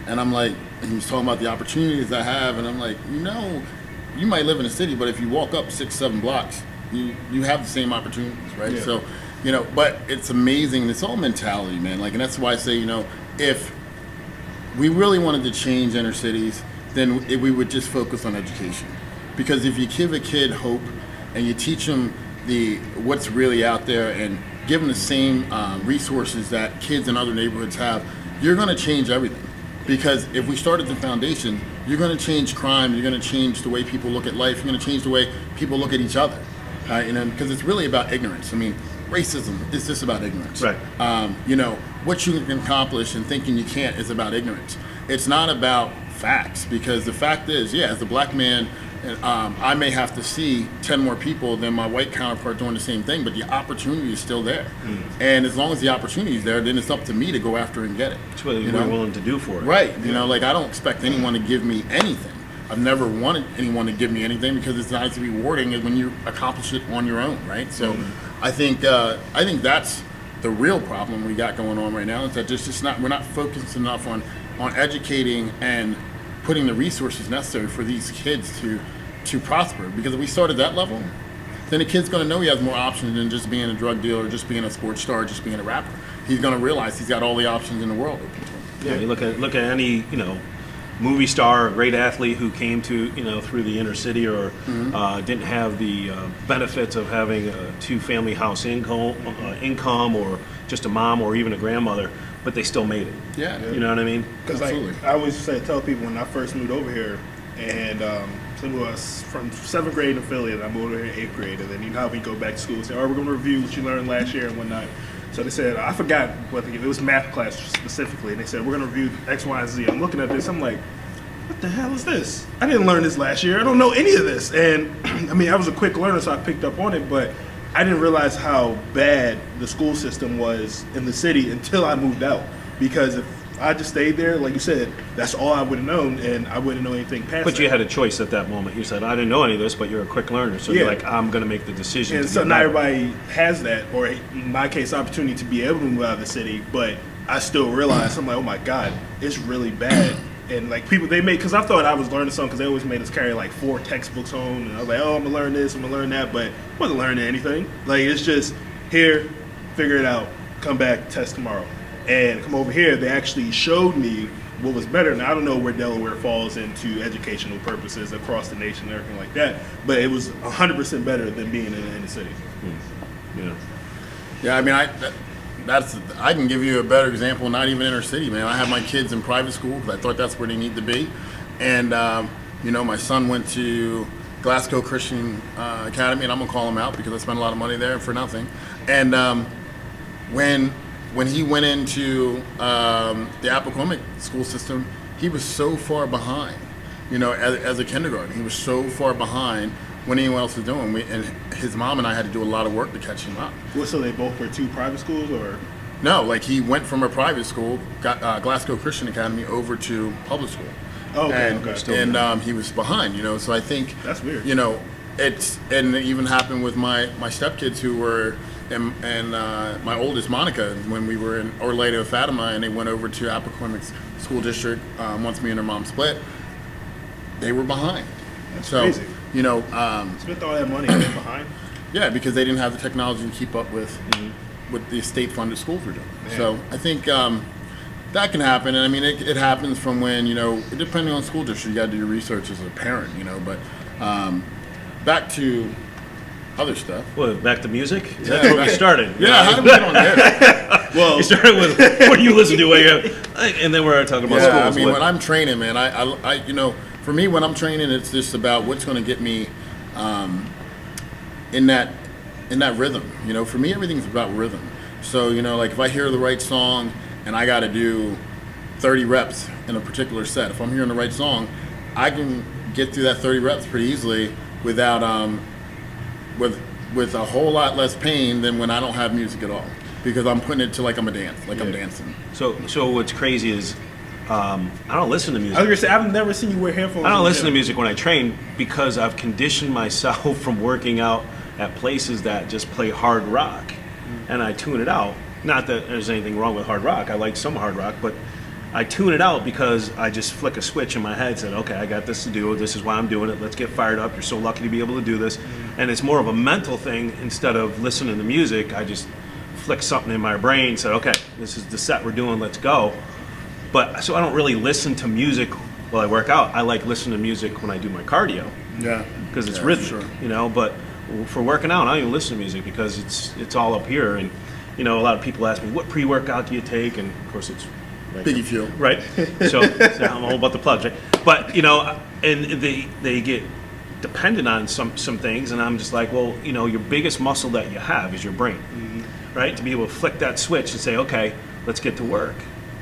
and I'm like, and he was talking about the opportunities I have, and I'm like, you might live in a city, but if you walk up 6-7 blocks, you have the same opportunities, right? Yeah. So, but it's amazing. It's all mentality, man. Like, and that's why I say, if we really wanted to change inner cities, then we would just focus on education. Because if you give a kid hope and you teach them what's really out there and give them the same resources that kids in other neighborhoods have, you're going to change everything. Because if we start at the foundation, you're going to change crime, you're going to change the way people look at life, you're going to change the way people look at each other. Because it's really about ignorance. I mean, racism is just about ignorance. Right. What you can accomplish and thinking you can't is about ignorance. It's not about facts, because the fact is, as a black man, I may have to see 10 more people than my white counterpart doing the same thing, but the opportunity is still there. And as long as the opportunity is there, then it's up to me to go after and get it. That's what we're willing to do for it. Right. Like, I don't expect anyone to give me anything. I've never wanted anyone to give me anything, because it's not as rewarding as when you accomplish it on your own, right? So I think that's the real problem we got going on right now, is that we're not focused enough on educating and putting the resources necessary for these kids to prosper. Because if we start at that level, then the kid's going to know he has more options than just being a drug dealer, just being a sports star, just being a rapper. He's going to realize he's got all the options in the world open to him. Yeah, you look at any movie star or great athlete who came to through the inner city, or didn't have the benefits of having a 2-family house income, or just a mom or even a grandmother, but they still made it. Yeah. You know what I mean? Because I always tell people when I first moved over here, and I was from 7th grade in Philly, and I moved over here in 8th grade, and then how we go back to school and say, we're going to review what you learned last year and whatnot. So they said, I forgot what it was, math class specifically, and they said, we're going to review X, Y, and Z. I'm looking at this, I'm like, what the hell is this? I didn't learn this last year. I don't know any of this. And I was a quick learner, so I picked up on it, but I didn't realize how bad the school system was in the city until I moved out. Because if I just stayed there, like you said, that's all I would have known, and I wouldn't know anything past But that. you had a choice at that moment. You said, I didn't know any of this, but you're a quick learner. So you're like, I'm going to make the decision. And so not everybody has that, or in my case, opportunity to be able to move out of the city, but I still realize, I'm like, oh my God, it's really bad. And like people, because I thought I was learning something, because they always made us carry like 4 textbooks home, and I was like, I'm going to learn this, I'm going to learn that, but I wasn't learning anything. Like, it's just here, figure it out, come back, test tomorrow. And come over here, they actually showed me what was better. Now, I don't know where Delaware falls into educational purposes across the nation and everything like that, but it was 100% better than being in the city. Yeah, I mean, I can give you a better example, not even inner city, man. I have my kids in private school because I thought that's where they need to be. And, my son went to Glasgow Christian Academy, and I'm going to call him out because I spent a lot of money there for nothing. And when he went into the Appoquinimink school system, he was so far behind, as a kindergarten. He was so far behind when anyone else was doing. And his mom and I had to do a lot of work to catch him up. Well, so they both were 2 private schools, or? No, like he went from a private school, Glasgow Christian Academy, over to public school. Oh, okay. And he was behind, so I think that's weird. It even happened with my stepkids who were, and my oldest Monica, when we were in Orlando, Fatima, and they went over to Appoquinimink School District once me and her mom split. They were behind. That's crazy. Spent all that money and they're behind. Yeah, because they didn't have the technology to keep up with the state-funded schools were doing. Man. So I think that can happen, and I mean it happens from when depending on school district, you got to do your research as a parent, But back to other stuff. Well, back to music? That's where we started. Yeah, how did we get on there? Well, you started with what do you listen to? And then we're talking about schools. I mean, when I'm training, man, I for me, when I'm training, it's just about what's going to get me in that rhythm. For me, everything's about rhythm. So, like if I hear the right song and I got to do 30 reps in a particular set, if I'm hearing the right song, I can get through that 30 reps pretty easily without with a whole lot less pain than when I don't have music at all, because I'm putting it to like I'm dancing. So what's crazy is I don't listen to music. I was gonna say, I've never seen you wear headphones. I don't listen to music when I train because I've conditioned myself from working out at places that just play hard rock, and I tune it out not that there's anything wrong with hard rock. I like some hard rock, but I tune it out because I just flick a switch in my head and said, okay, I got this to do. This is why I'm doing it. Let's get fired up. You're so lucky to be able to do this. And it's more of a mental thing instead of listening to music. I just flick something in my brain and said, okay, this is the set we're doing. Let's go. But so I don't really listen to music while I work out. I like listening to music when I do my cardio. Yeah. Because it's Yeah, rhythm, sure. you know. But for working out, I don't even listen to music because it's all up here. And you know, a lot of people ask me, what pre-workout do you take? And of course, it's right Biggie Fuel. right. So I'm all about the plugs, right? But you know, and they get dependent on some things, and I'm just like, well, you know, your biggest muscle that you have is your brain, right? To be able to flick that switch and say, okay, let's get to work.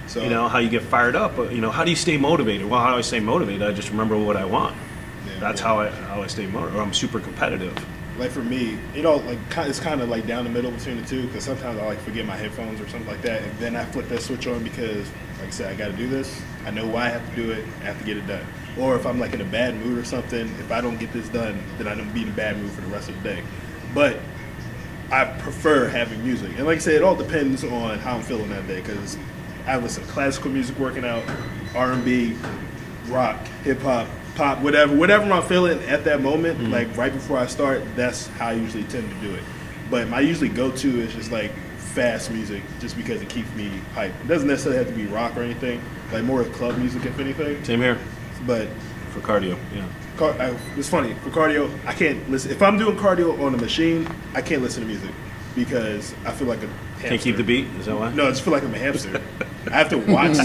So, You know, how you get fired up. You know, how do you stay motivated? Well, how do I stay motivated? I just remember what I want. Yeah, That's how I stay motivated. Or I'm super competitive. like for me, it all like it's kind of like down the middle between the two because sometimes I like forget my headphones or something like that, and then I flip that switch on because, like I said, I got to do this. I know why I have to do it. I have to get it done. Or if I'm like in a bad mood or something, if I don't get this done, then I'm gonna be in a bad mood for the rest of the day. But I prefer having music, and like I said, it all depends on how I'm feeling that day because I listen to classical music working out, R&B, rock, hip hop, pop, whatever I'm feeling at that moment, like right before I start, that's how I usually tend to do it. But my usually go-to is just like fast music, just because it keeps me hyped. It doesn't necessarily have to be rock or anything, like more club music if anything. Same here But for cardio. Yeah. it's funny, for cardio, I can't listen. If I'm doing cardio on a machine, I can't listen to music because I feel like a hamster. Can't keep the beat. Is that why? No, I just feel like I'm a hamster. I have to watch.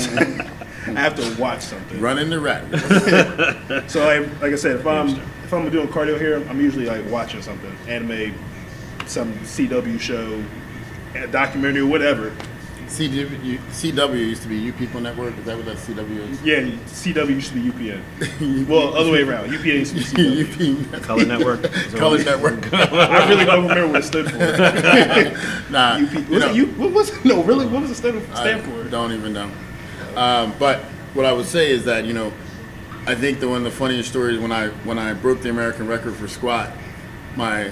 I have to watch something. Running the rat. So like I said, if I'm doing cardio here, I'm usually like watching something, anime, some CW show, a documentary, whatever. CW used to be You People Network. Is that what that CW is? Yeah, CW used to be UPN. Well, other way around. UPN used to be CW. Color Network. Is that Color what- Network. I really don't remember what it stood for. Nah. What was it? No, really, what was it stand for? I don't even know. But what I would say is that, you know, I think one of the funniest stories when I broke the American record for squat, my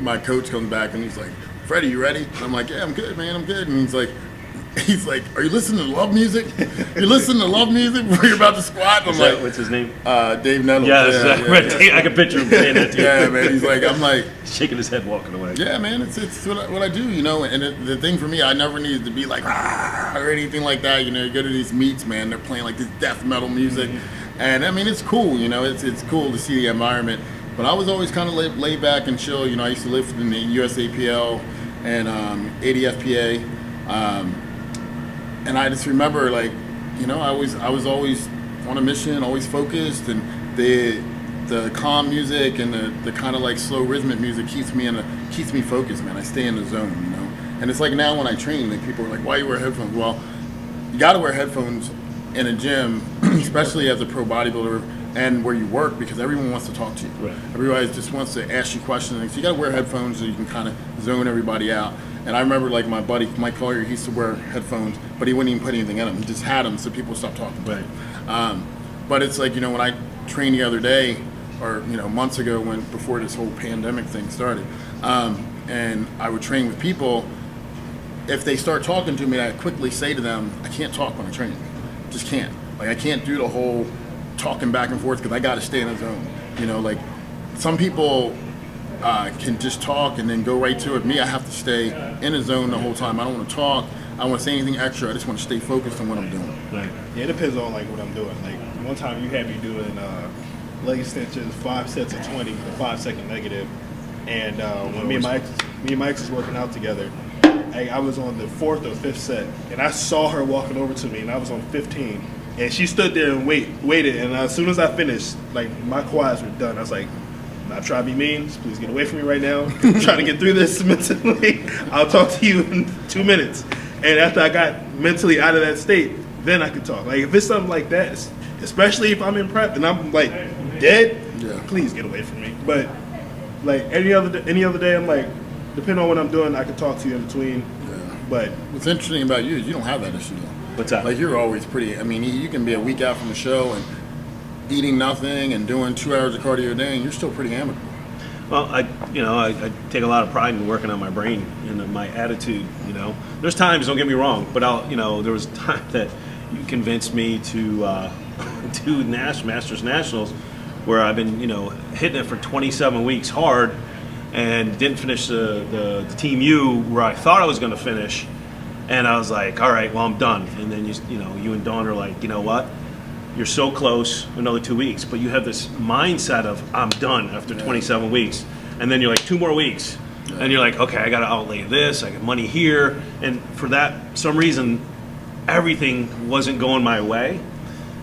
my coach comes back and he's like, "Freddie, you ready?" And I'm like, "Yeah, I'm good, man. I'm good." And he's like, "Are you listening to love music? You're listening to love music before you're about to squat?" And I'm like, What's his name? Dave Nettles. I can picture him saying that too. Yeah, man. I'm like, Shaking his head, walking away. yeah, man, it's what I do, you know. And the thing for me, I never needed to be like "Rah," or anything like that. You know, you go to these meets, man, they're playing like this death metal music, and I mean, it's cool, you know. It's cool to see the environment. But I was always kind of laid back and chill. You know, I used to live in the USAPL and ADFPA, and I just remember, like, you know, I was always on a mission, always focused, and the calm music and the kind of like slow rhythmic music keeps me focused, man. I stay in the zone, you know. And it's like now when I train, like people are like, "Why you wear headphones?" Well, you got to wear headphones in a gym, especially as a pro bodybuilder and where you work, because everyone wants to talk to you. Right. Everybody just wants to ask you questions. So you got to wear headphones so you can kind of zone everybody out. And I remember, like, my buddy Mike Collier, he used to wear headphones, but he wouldn't even put anything in them. He just had them so people stopped talking to him. But it's like, you know, when I trained the other day, or, you know, months ago before this whole pandemic thing started, and I would train with people, if they start talking to me, I quickly say to them, I can't talk when I train. Just can't. Like, I can't do the whole talking back and forth because I got to stay in a zone. You know, like, some people can just talk and then go right to it. Me, I have to stay in a zone the whole time. I don't want to talk. I don't want to say anything extra. I just want to stay focused on what I'm doing. Right. Yeah, it depends on like what I'm doing. Like one time you had me doing leg extensions, 5 sets of 20 with a 5-second negative. And when me and Mike was working out together, I was on the 4th or 5th set, and I saw her walking over to me, and I was on 15. And she stood there and waited. And as soon as I finished, like my quads were done. I was like, "Not trying to be mean. Just please get away from me right now. I'm trying to get through this mentally. I'll talk to you in 2 minutes." And after I got mentally out of that state, then I could talk. Like if it's something like that, especially if I'm in prep and I'm like dead, please get away from me. But like any other day, I'm like, depending on what I'm doing, I can talk to you in between. Yeah. But What's interesting about you is you don't have that issue though. What's that? Like you're always pretty. I mean, you can be a week out from the show and eating nothing and doing 2 hours of cardio a day, and you're still pretty amicable. Well, I take a lot of pride in working on my brain and my attitude. There's times, don't get me wrong, but there was a time that you convinced me to do Masters Nationals, where I've been, hitting it for 27 weeks hard, and didn't finish the Team U where I thought I was going to finish, and I was like, all right, well, I'm done. And then you and Dawn are like, you know what? You're so close, another 2 weeks, but you have this mindset of I'm done after 27 weeks, and then you're like 2 more weeks, and you're like, okay, I got to outlay this, I got money here, and for that some reason, everything wasn't going my way.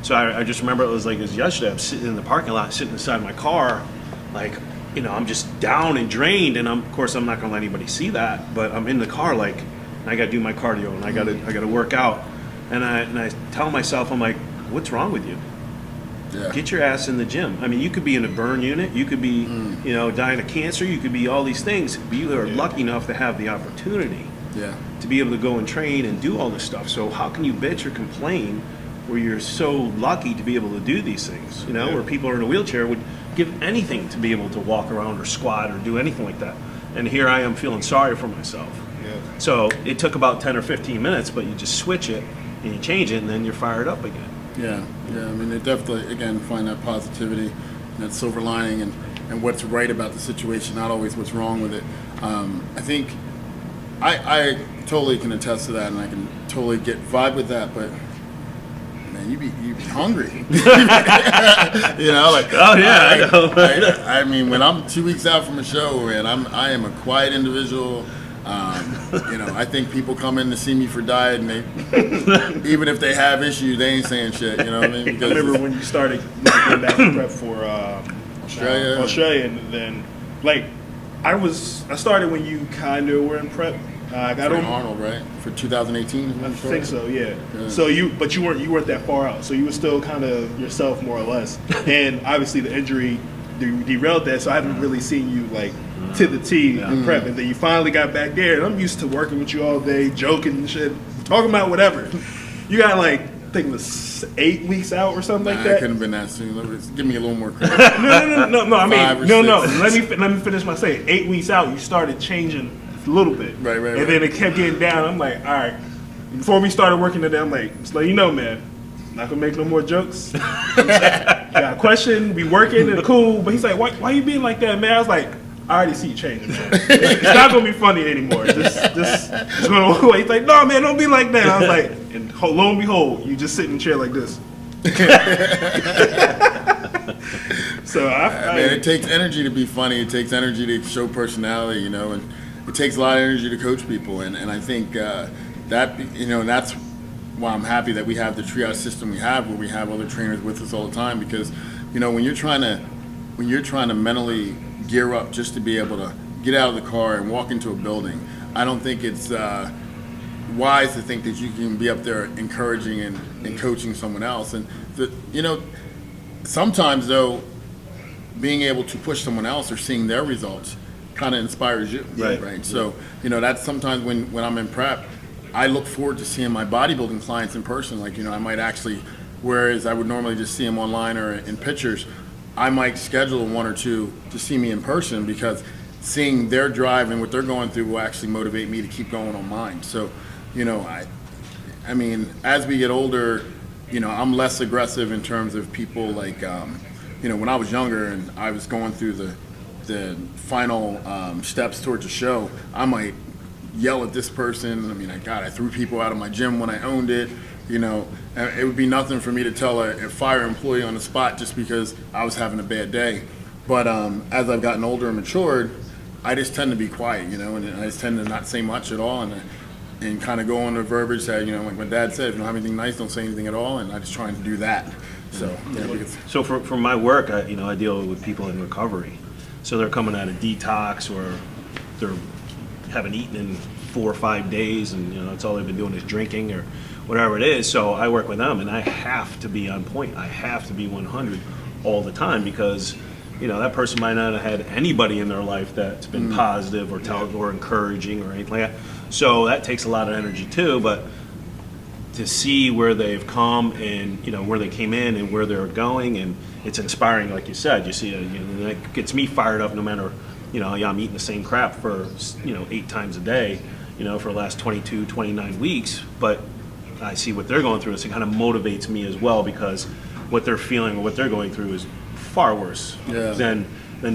So I just remember it was yesterday. I'm sitting in the parking lot, sitting inside my car, like, I'm just down and drained, and of course I'm not gonna let anybody see that, but I'm in the car like, I got to do my cardio, and I got to work out, and I tell myself, I'm like, what's wrong with you? Yeah. Get your ass in the gym. I mean, you could be in a burn unit, you could be, dying of cancer, you could be all these things, but you are lucky enough to have the opportunity to be able to go and train and do all this stuff. So how can you bitch or complain where you're so lucky to be able to do these things, where people are in a wheelchair would give anything to be able to walk around or squat or do anything like that. And here I am feeling sorry for myself. Yeah. So it took about 10 or 15 minutes, but you just switch it and you change it, and then you're fired up again. Yeah. I mean, it definitely, again, find that positivity and that silver lining and what's right about the situation, not always what's wrong with it. I think I totally can attest to that, and I can totally vibe with that, but you be hungry. Oh yeah, I know. I mean, when I'm 2 weeks out from a show, man, I am a quiet individual. I think people come in to see me for diet, and they, even if they have issues, they ain't saying shit. You know what I mean? Because I remember when you started going back to prep for Australia, and then I started when you kind of were in prep. I got on Arnold, right, for 2018. I think so, yeah. So you weren't that far out, so you were still kind of yourself more or less. And obviously the injury derailed that, so I haven't really seen you to the T in prep. And then you finally got back there, and I'm used to working with you all day, joking and shit, talking about whatever. You got I think it was 8 weeks out or something like that. It couldn't have been that soon. Give me a little more credit. No. I mean, no. Let me finish my saying. 8 weeks out, you started changing a little bit. Right. And then it kept getting down. I'm like, all right. Before we started working today, I'm like, just let you know, man, not gonna make no more jokes. Got a question, we working and cool. But he's like, why you being like that, man? I was like, I already see you changing, man. It's not gonna be funny anymore. Just going away. He's like, no, man, don't be like that. I was like, and lo and behold, you just sit in a chair like this. So I mean, it takes energy to be funny. It takes energy to show personality, and it takes a lot of energy to coach people. And I think that that's why I'm happy that we have the triage system we have, where we have other trainers with us all the time. Because when you're trying to mentally gear up just to be able to get out of the car and walk into a building, I don't think it's wise to think that you can be up there encouraging and coaching someone else. And sometimes though, being able to push someone else or seeing their results kind of inspires you, right? So that's sometimes when I'm in prep, I look forward to seeing my bodybuilding clients in person. I might actually, whereas I would normally just see them online or in pictures, I might schedule one or two to see me in person, because seeing their drive and what they're going through will actually motivate me to keep going on mine. So, I mean, as we get older, I'm less aggressive in terms of people when I was younger and I was going through the final steps towards a show, I might yell at this person. I mean, I threw people out of my gym when I owned it. It would be nothing for me to tell a fire employee on the spot just because I was having a bad day. But as I've gotten older and matured, I just tend to be quiet, and I just tend to not say much at all, and kind of go on the verbiage that, like my dad said, if you don't have anything nice, don't say anything at all, and I just trying to do that. So, So for my work, I deal with people in recovery. So they're coming out of detox, or they're haven't eaten in 4 or 5 days, and that's all they've been doing is drinking or whatever it is. So I work with them, and I have to be on point. I have to be 100 all the time, because that person might not have had anybody in their life that's been positive or encouraging or anything like that. So that takes a lot of energy too. But to see where they've come and, you know, where they came in and where they're going, and it's inspiring, like you said. You see, you know, that gets me fired up no matter, you know, yeah, I'm eating the same crap for, you know, 8 times a day, you know, for the last 22, 29 weeks, but I see what they're going through, so it kind of motivates me as well, because what they're feeling or what they're going through is far worse than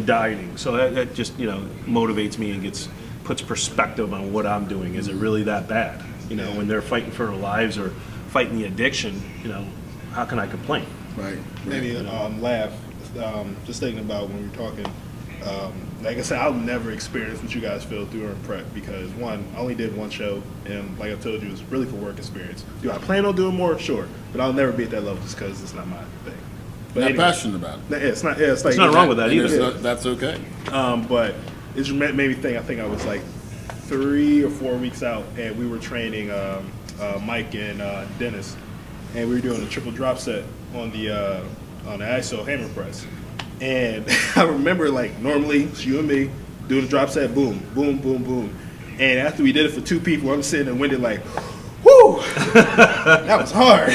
dieting. So that just, you know, motivates me and puts perspective on what I'm doing. Is it really that bad? You know, when they're fighting for their lives or fighting the addiction, you know, how can I complain? Right. Maybe laugh. Just thinking about when we were talking. Like I said, I'll never experience what you guys feel during prep because, one, I only did one show, and like I told you, it was really for work experience. Do I plan on doing more? Sure, but I'll never be at that level just because it's not my thing. But Not anyway, passionate about it. yeah, it's not. Yeah, it's like There's nothing wrong with that either. That's okay. But it just made me think. I think I was like 3 or 4 weeks out, and we were training Mike and Dennis, and we were doing a triple drop set on the ISO hammer press. And I remember, like, normally it's you and me doing the drop set, boom, boom, boom, boom. And after we did it for 2 people, I'm sitting and winded like, whoo, that was hard.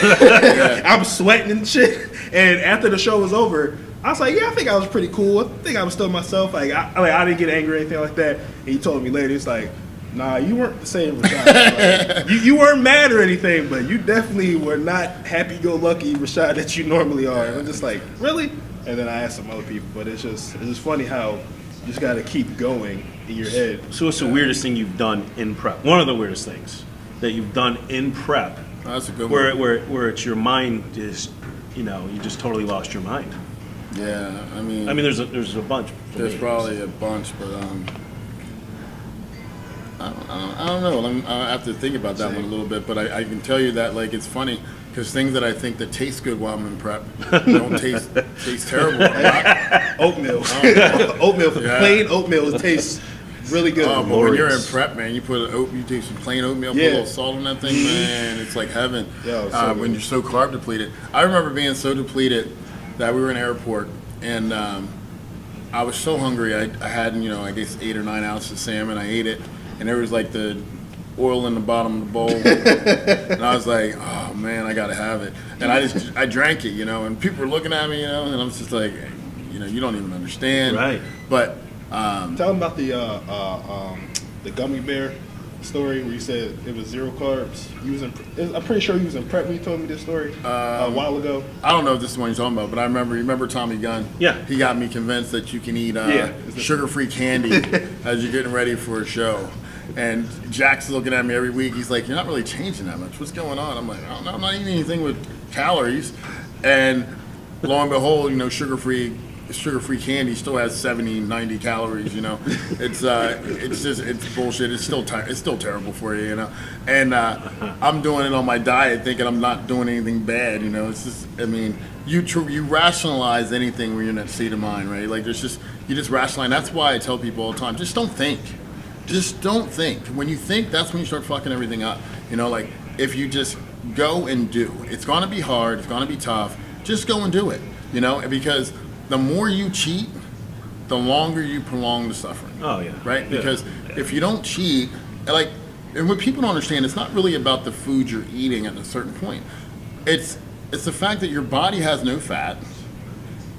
I'm sweating and shit. And after the show was over, I was like, yeah, I think I was pretty cool. I think I was still myself. Like, I didn't get angry or anything like that. And he told me later, he's like, nah, you weren't the same Rashaad. Like, you weren't mad or anything, but you definitely were not happy-go-lucky Rashaad that you normally are. And I'm just like, really? And then I asked some other people, but it's just funny how you just got to keep going in your head. So what's the weirdest thing you've done in prep? One of the weirdest things that you've done in prep, That's a good one. where it's your mind is, you know, you just totally lost your mind. Yeah, I mean, there's a bunch. for there's me. probably a bunch, but I don't know. I have to think about that one a little bit, but I can tell you that, like, it's funny because things that I think that taste good while I'm in prep don't taste terrible. Oatmeal. Oatmeal, plain oatmeal tastes really good. Oh, but when you're in prep, man, you take some plain oatmeal, put a little salt on that thing, man. It's like heaven. Yeah, when you're so carb depleted. I remember being so depleted that we were in an airport, and I was so hungry. I had, you know, I guess 8 or 9 ounces of salmon. I ate it, and there was like the oil in the bottom of the bowl, and I was like, oh man, I gotta have it. And I drank it, you know, and people were looking at me, you know, and I was just like, you know, you don't even understand. Right. But Tell them about the gummy bear story where you said it was 0 carbs. I'm pretty sure you was in prep when you told me this story a while ago. I don't know if this is the one you're talking about, but I remember Tommy Gunn. Yeah. He got me convinced that you can eat sugar-free candy as you're getting ready for a show. And Jack's looking at me every week. He's like, you're not really changing that much. What's going on? I'm like, I don't know. I'm not eating anything with calories. And lo and behold, you know, sugar-free candy still has 70, 90 calories, you know. It's bullshit. It's still terrible for you, you know. And I'm doing it on my diet thinking I'm not doing anything bad, you know. It's just, I mean, you rationalize anything when you're in that state of mind, right? Like you just rationalize. That's why I tell people all the time, just don't think. Just don't think. When you think, that's when you start fucking everything up. You know, like if you just go and do. It's gonna be hard, it's gonna be tough. Just go and do it. You know, because the more you cheat, the longer you prolong the suffering. Oh yeah. Right? Yeah. Because if you don't cheat, and what people don't understand, it's not really about the food you're eating at a certain point. It's the fact that your body has no fat,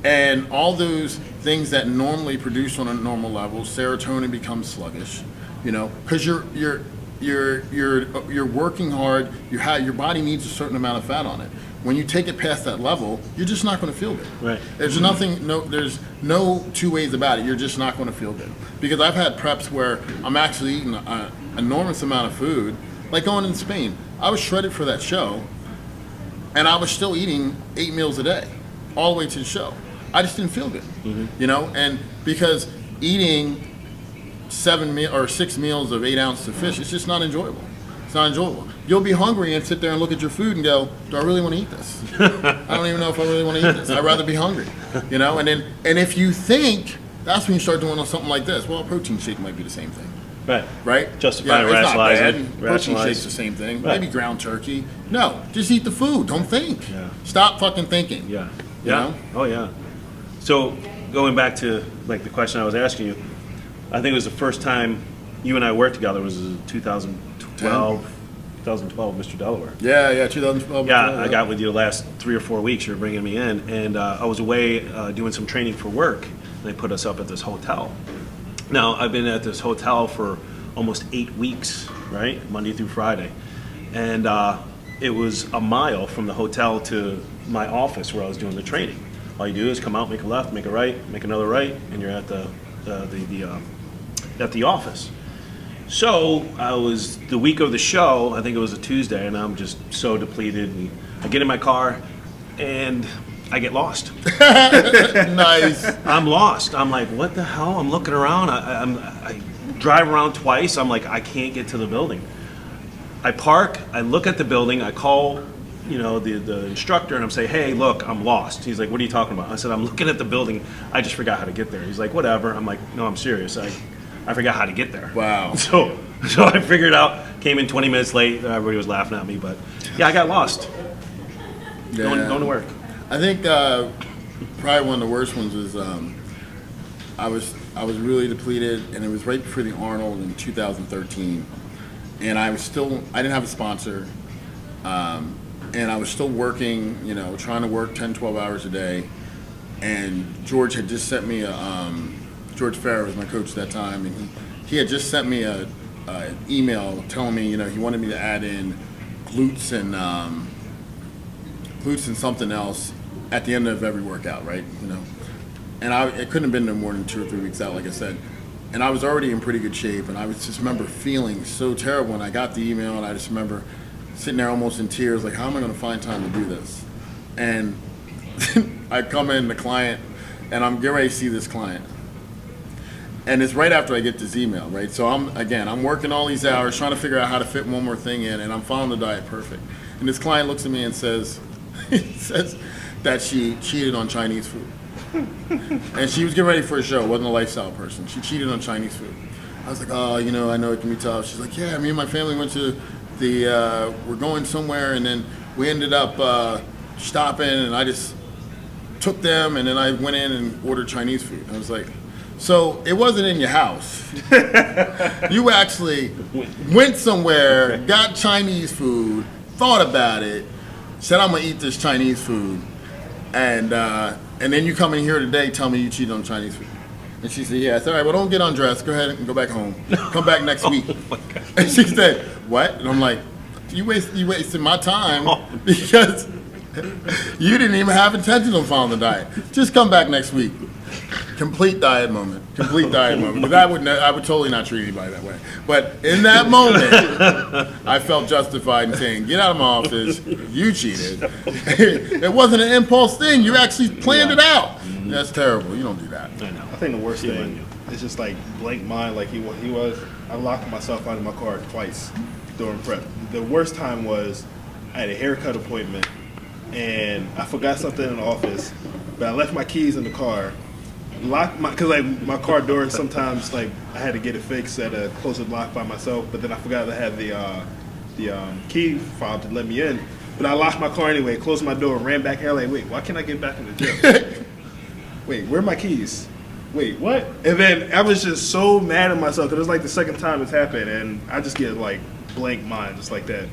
and all those things that normally produce on a normal level, serotonin becomes sluggish, you know, because you're working hard. Your body needs a certain amount of fat on it. When you take it past that level, you're just not going to feel good. Right. There's no 2 ways about it. You're just not going to feel good. Because I've had preps where I'm actually eating an enormous amount of food, like going in Spain. I was shredded for that show, and I was still eating 8 meals a day, all the way to the show. I just didn't feel good, you know. And because eating 6 meals of 8 ounces of fish, it's just not enjoyable. It's not enjoyable. You'll be hungry and sit there and look at your food and go, do I really want to eat this? I don't even know if I really want to eat this. I'd rather be hungry, you know. And if you think, that's when you start doing something like this. Well, a protein shake might be the same thing. Right? Justifying, it's not rationalizing. bad. Protein shake's the same thing. Right. Maybe ground turkey. No, just eat the food. Don't think. Yeah. Stop fucking thinking. Yeah. You Yeah. know? Oh yeah. So going back to like the question I was asking you, I think it was the first time you and I worked together was 2012. 2012, Mr. Delaware. Yeah, 2012. Yeah, I got with you the last 3 or 4 weeks. You were bringing me in, and I was away doing some training for work. And they put us up at this hotel. Now, I've been at this hotel for almost 8 weeks, right? Monday through Friday. And it was a mile from the hotel to my office where I was doing the training. All you do is come out, make a left, make a right, make another right, and you're at the office. So I was the week of the show, I think it was a Tuesday, and I'm just so depleted. And I get in my car, and I get lost. Nice. I'm lost. I'm like, what the hell? I'm looking around. I drive around twice. I'm like, I can't get to the building. I park. I look at the building. I call, the instructor, and I'm saying, hey, look, I'm lost. He's like, what are you talking about? I said, I'm looking at the building. I just forgot how to get there. He's like, whatever. I'm like, no, I'm serious. I forgot how to get there. Wow. So I figured out, came in 20 minutes late. Everybody was laughing at me, but yeah, I got lost. Yeah. Going to work. I think probably one of the worst ones was I was really depleted, and it was right before the Arnold in 2013, and I didn't have a sponsor, and I was still working, trying to work 10, 12 hours a day, and George had just sent me George Farrer was my coach at that time, and he had just sent me an email telling me, he wanted me to add in glutes and something else at the end of every workout, right? And it couldn't have been no more than 2 or 3 weeks out, like I said. And I was already in pretty good shape, and I just remember feeling so terrible when I got the email, and I just remember sitting there almost in tears, like, how am I going to find time to do this? And I come in, the client, and I'm getting ready to see this client. And it's right after I get this email, right? So I'm working all these hours, trying to figure out how to fit one more thing in, and I'm following the diet perfect. And this client looks at me and says that she cheated on Chinese food. And she was getting ready for a show, wasn't a lifestyle person. She cheated on Chinese food. I was like, oh, I know it can be tough. She's like, yeah, me and my family went to we're going somewhere, and then we ended up stopping, and I just took them, and then I went in and ordered Chinese food. I was like, so it wasn't in your house. You actually went somewhere, got Chinese food, thought about it, said I'm gonna eat this Chinese food, and then you come in here today, tell me you cheated on Chinese food. And she said, yeah. I said, all right, well, don't get undressed. Go ahead and go back home. Come back next week. And she said, what? And I'm like, you wasted my time because you didn't even have intention of following the diet. Just come back next week. Complete diet moment. Because I would totally not treat anybody that way. But in that moment, I felt justified in saying, get out of my office. You cheated. It wasn't an impulse thing. You actually planned it out. That's terrible. You don't do that. I know. I think the worst thing is just like blank mind, like he was. I locked myself out of my car twice during prep. The worst time was I had a haircut appointment, and I forgot something in the office, but I left my keys in the car. Because my car door sometimes I had to get it fixed at a closer lock by myself, but then I forgot to have the key fob to let me in. But I locked my car anyway, closed my door, ran back here like, wait, why can't I get back in the gym? Wait, where are my keys? Wait, what? And then I was just so mad at myself because it was like the second time it's happened, and I just get blank mind just like that.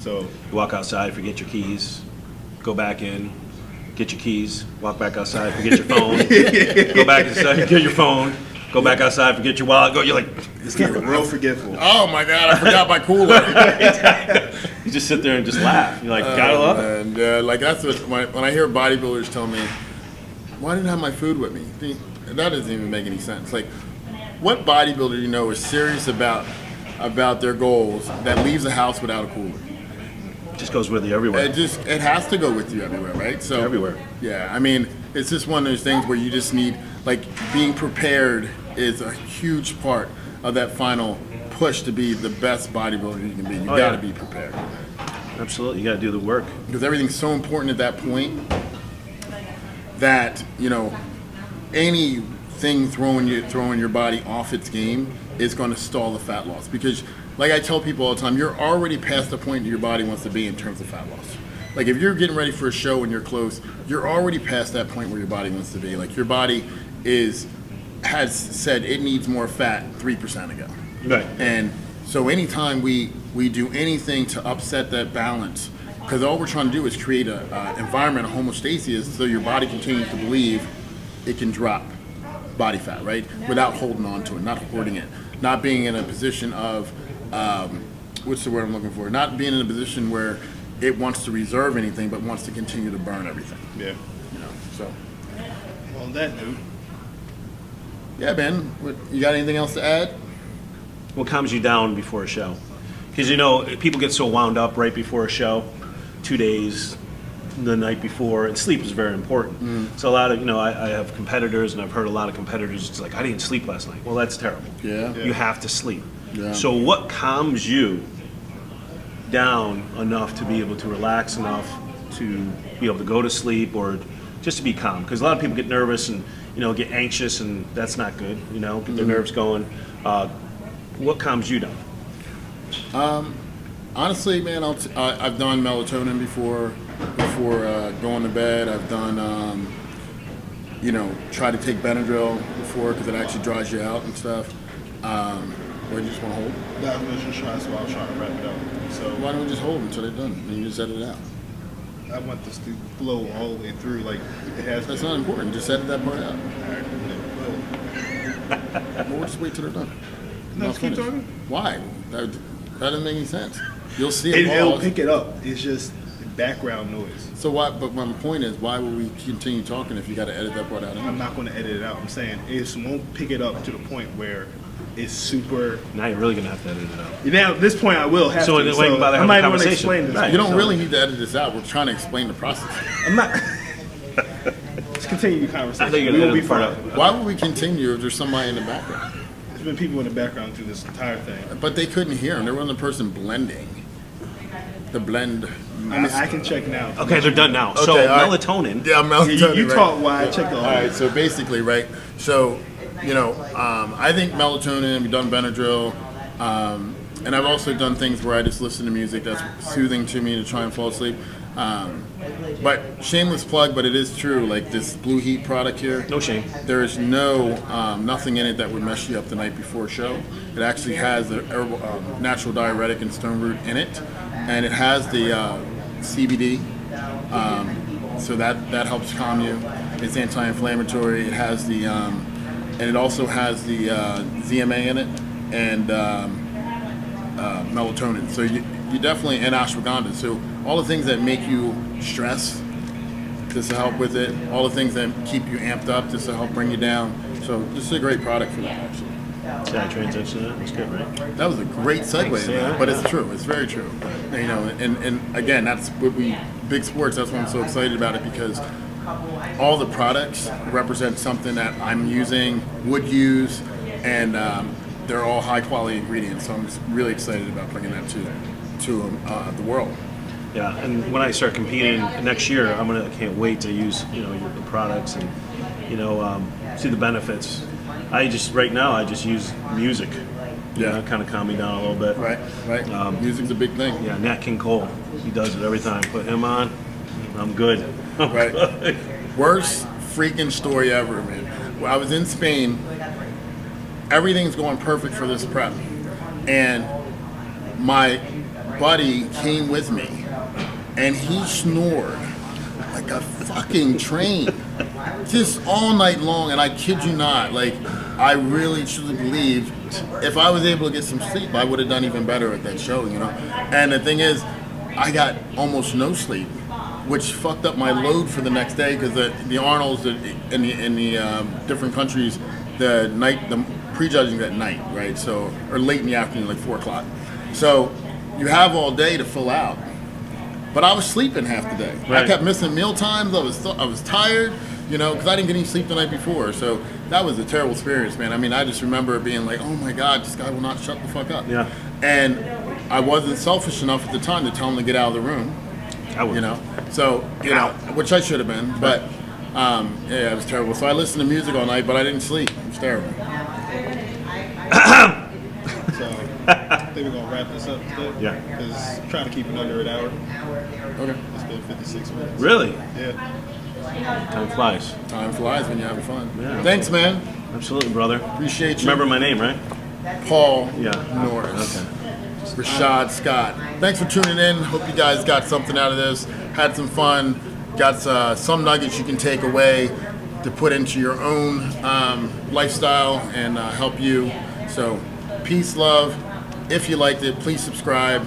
So You walk outside, forget your keys, go back in, get your keys, walk back outside, forget your phone, go back inside, get your phone, go back outside, forget your wallet, you're like, it's getting real forgetful. Oh my God, I forgot my cooler. you just sit there and just laugh. You're like, gotta love it. And that's when I hear bodybuilders tell me, why didn't I have my food with me? That doesn't even make any sense. Like, what bodybuilder is serious about their goals that leaves the house without a cooler? Just goes with you everywhere. It has to go with you everywhere, right? So everywhere. Yeah, I mean, it's just one of those things where you just need, being prepared is a huge part of that final push to be the best bodybuilder you can be. You got to be prepared. Absolutely, you got to do the work. Because everything's so important at that point that anything throwing your body off its game is going to stall the fat loss. Because like I tell people all the time, you're already past the point that your body wants to be in terms of fat loss. Like if you're getting ready for a show and you're close, you're already past that point where your body wants to be. Like your body has said it needs more fat 3% ago. Right. And so anytime we we do anything to upset that balance. Because all we're trying to do is create an environment of homeostasis so your body continues to believe it can drop body fat, right? Without holding on to it, not hoarding it, not being in a position of, what's the word I'm looking for? Not being in a position where it wants to reserve anything, but wants to continue to burn everything. Yeah. You know, so. Well, on that note, Yeah, Ben, you got anything else to add? What calms you down before a show? Because, you know, people get so wound up right before a show, 2 days, the night before, and sleep is very important. So a lot of, you know, I have competitors, and I've heard a lot of competitors, it's like, I didn't sleep last night. Well, that's terrible. Yeah. You have to sleep. Yeah. So what calms you down enough to be able to relax enough to be able to go to sleep or just to be calm? Because a lot of people get nervous and, you know, get anxious, and that's not good, you know, get their nerves going. What calms you down? Honestly, man, I've done melatonin before going to bed. I've done, you know, try to take Benadryl before because it actually dries you out and stuff. Or you just want to hold? that was just trying, so I was trying to wrap it up. So Why don't we just hold until they're done and you just edit it out? I want this to flow all the way through, like it has. That's not important. Just edit that part out. Alright, well, We'll just wait till they're done. No, I'll just keep finish. talking. Why? That doesn't make any sense. You'll see It'll pause. pick it up. It's just background noise. So why? But my point is, why would we continue talking if you got to edit that part out? I'm not going to edit it out. I'm saying it won't pick it up to the point where it's super. Now you're really going to have to edit it out. Now at this point, I will have So to. then we can bother I having might a want to conversation. explain this. Right. You don't So- really need to edit this out. We're trying to explain the process. I'm not. Let's continue the conversation. I think you're We going will to be edit the part fine. out. Why would we continue if there's somebody in the background? There's been people in the background through this entire thing. But they couldn't hear him. There wasn't a person blending. The blend. I mean, I can check now. Okay, they're done now. So Okay, all right. melatonin. Yeah, melatonin. You right. talk while I check the All right, so basically, right, so, you know, I think melatonin, we've done Benadryl, and I've also done things where I just listen to music that's soothing to me to try and fall asleep. But shameless plug, but it is true, like this Blue Heat product here. No shame. There is no, nothing in it that would mess you up the night before a show. It actually has the herbal, natural diuretic and stone root in it, and it has the CBD, so that helps calm you. It's anti-inflammatory. It has the, and it also has the ZMA in it and melatonin. So you definitely, and ashwagandha. So all the things that make you stress, this will help with it. All the things that keep you amped up, this will help bring you down. So this is a great product for that, actually. See how I transitioned it? That's good, right? That was a great segue, Thanks, man. yeah. But it's true. It's very true. And, you know, and again, that's what big sports. That's why I'm so excited about it, because all the products represent something that I'm using, would use, and they're all high quality ingredients. So I'm just really excited about bringing that to the world. Yeah, and when I start competing next year, I can't wait to use, you know, the products and, you know, see the benefits. Right now I just use music. Yeah. Kind of calm me down a little bit. Right. Music's a big thing. Yeah, Nat King Cole, he does it every time. Put him on, I'm good. Right. Worst freaking story ever, man. When I was in Spain, everything's going perfect for this prep, and my buddy came with me, and he snored like a fucking train, just all night long. And I kid you not, like, I really truly believe if I was able to get some sleep, I would have done even better at that show, you know. And the thing is, I got almost no sleep, which fucked up my load for the next day, because the Arnolds in the different countries, the prejudging at night, right? So, or late in the afternoon, like 4 o'clock. So you have all day to fill out. But I was sleeping half the day. Right. I kept missing meal times. I was tired, you know, because I didn't get any sleep the night before. So that was a terrible experience, man. I mean, I just remember it being like, oh my God, this guy will not shut the fuck up. Yeah. And I wasn't selfish enough at the time to tell him to get out of the room, I would. you know. So, you know, which I should have been. But, yeah, it was terrible. So I listened to music all night, but I didn't sleep. It was terrible. So I think we're gonna wrap this up today. Yeah. Because trying to keep it under an hour. Okay. It's been 56 minutes. Really? Yeah. Time flies. Time flies when you're having fun. Yeah. Thanks, man. Absolutely, brother. Appreciate you. Remember my name, right? Paul Yeah. Norris. Okay. Rashaad Scott. Thanks for tuning in. Hope you guys got something out of this, had some fun, got some nuggets you can take away to put into your own lifestyle and help you. So peace, love. If you liked it, please subscribe,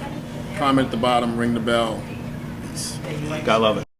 comment at the bottom, ring the bell. Peace. Gotta love it.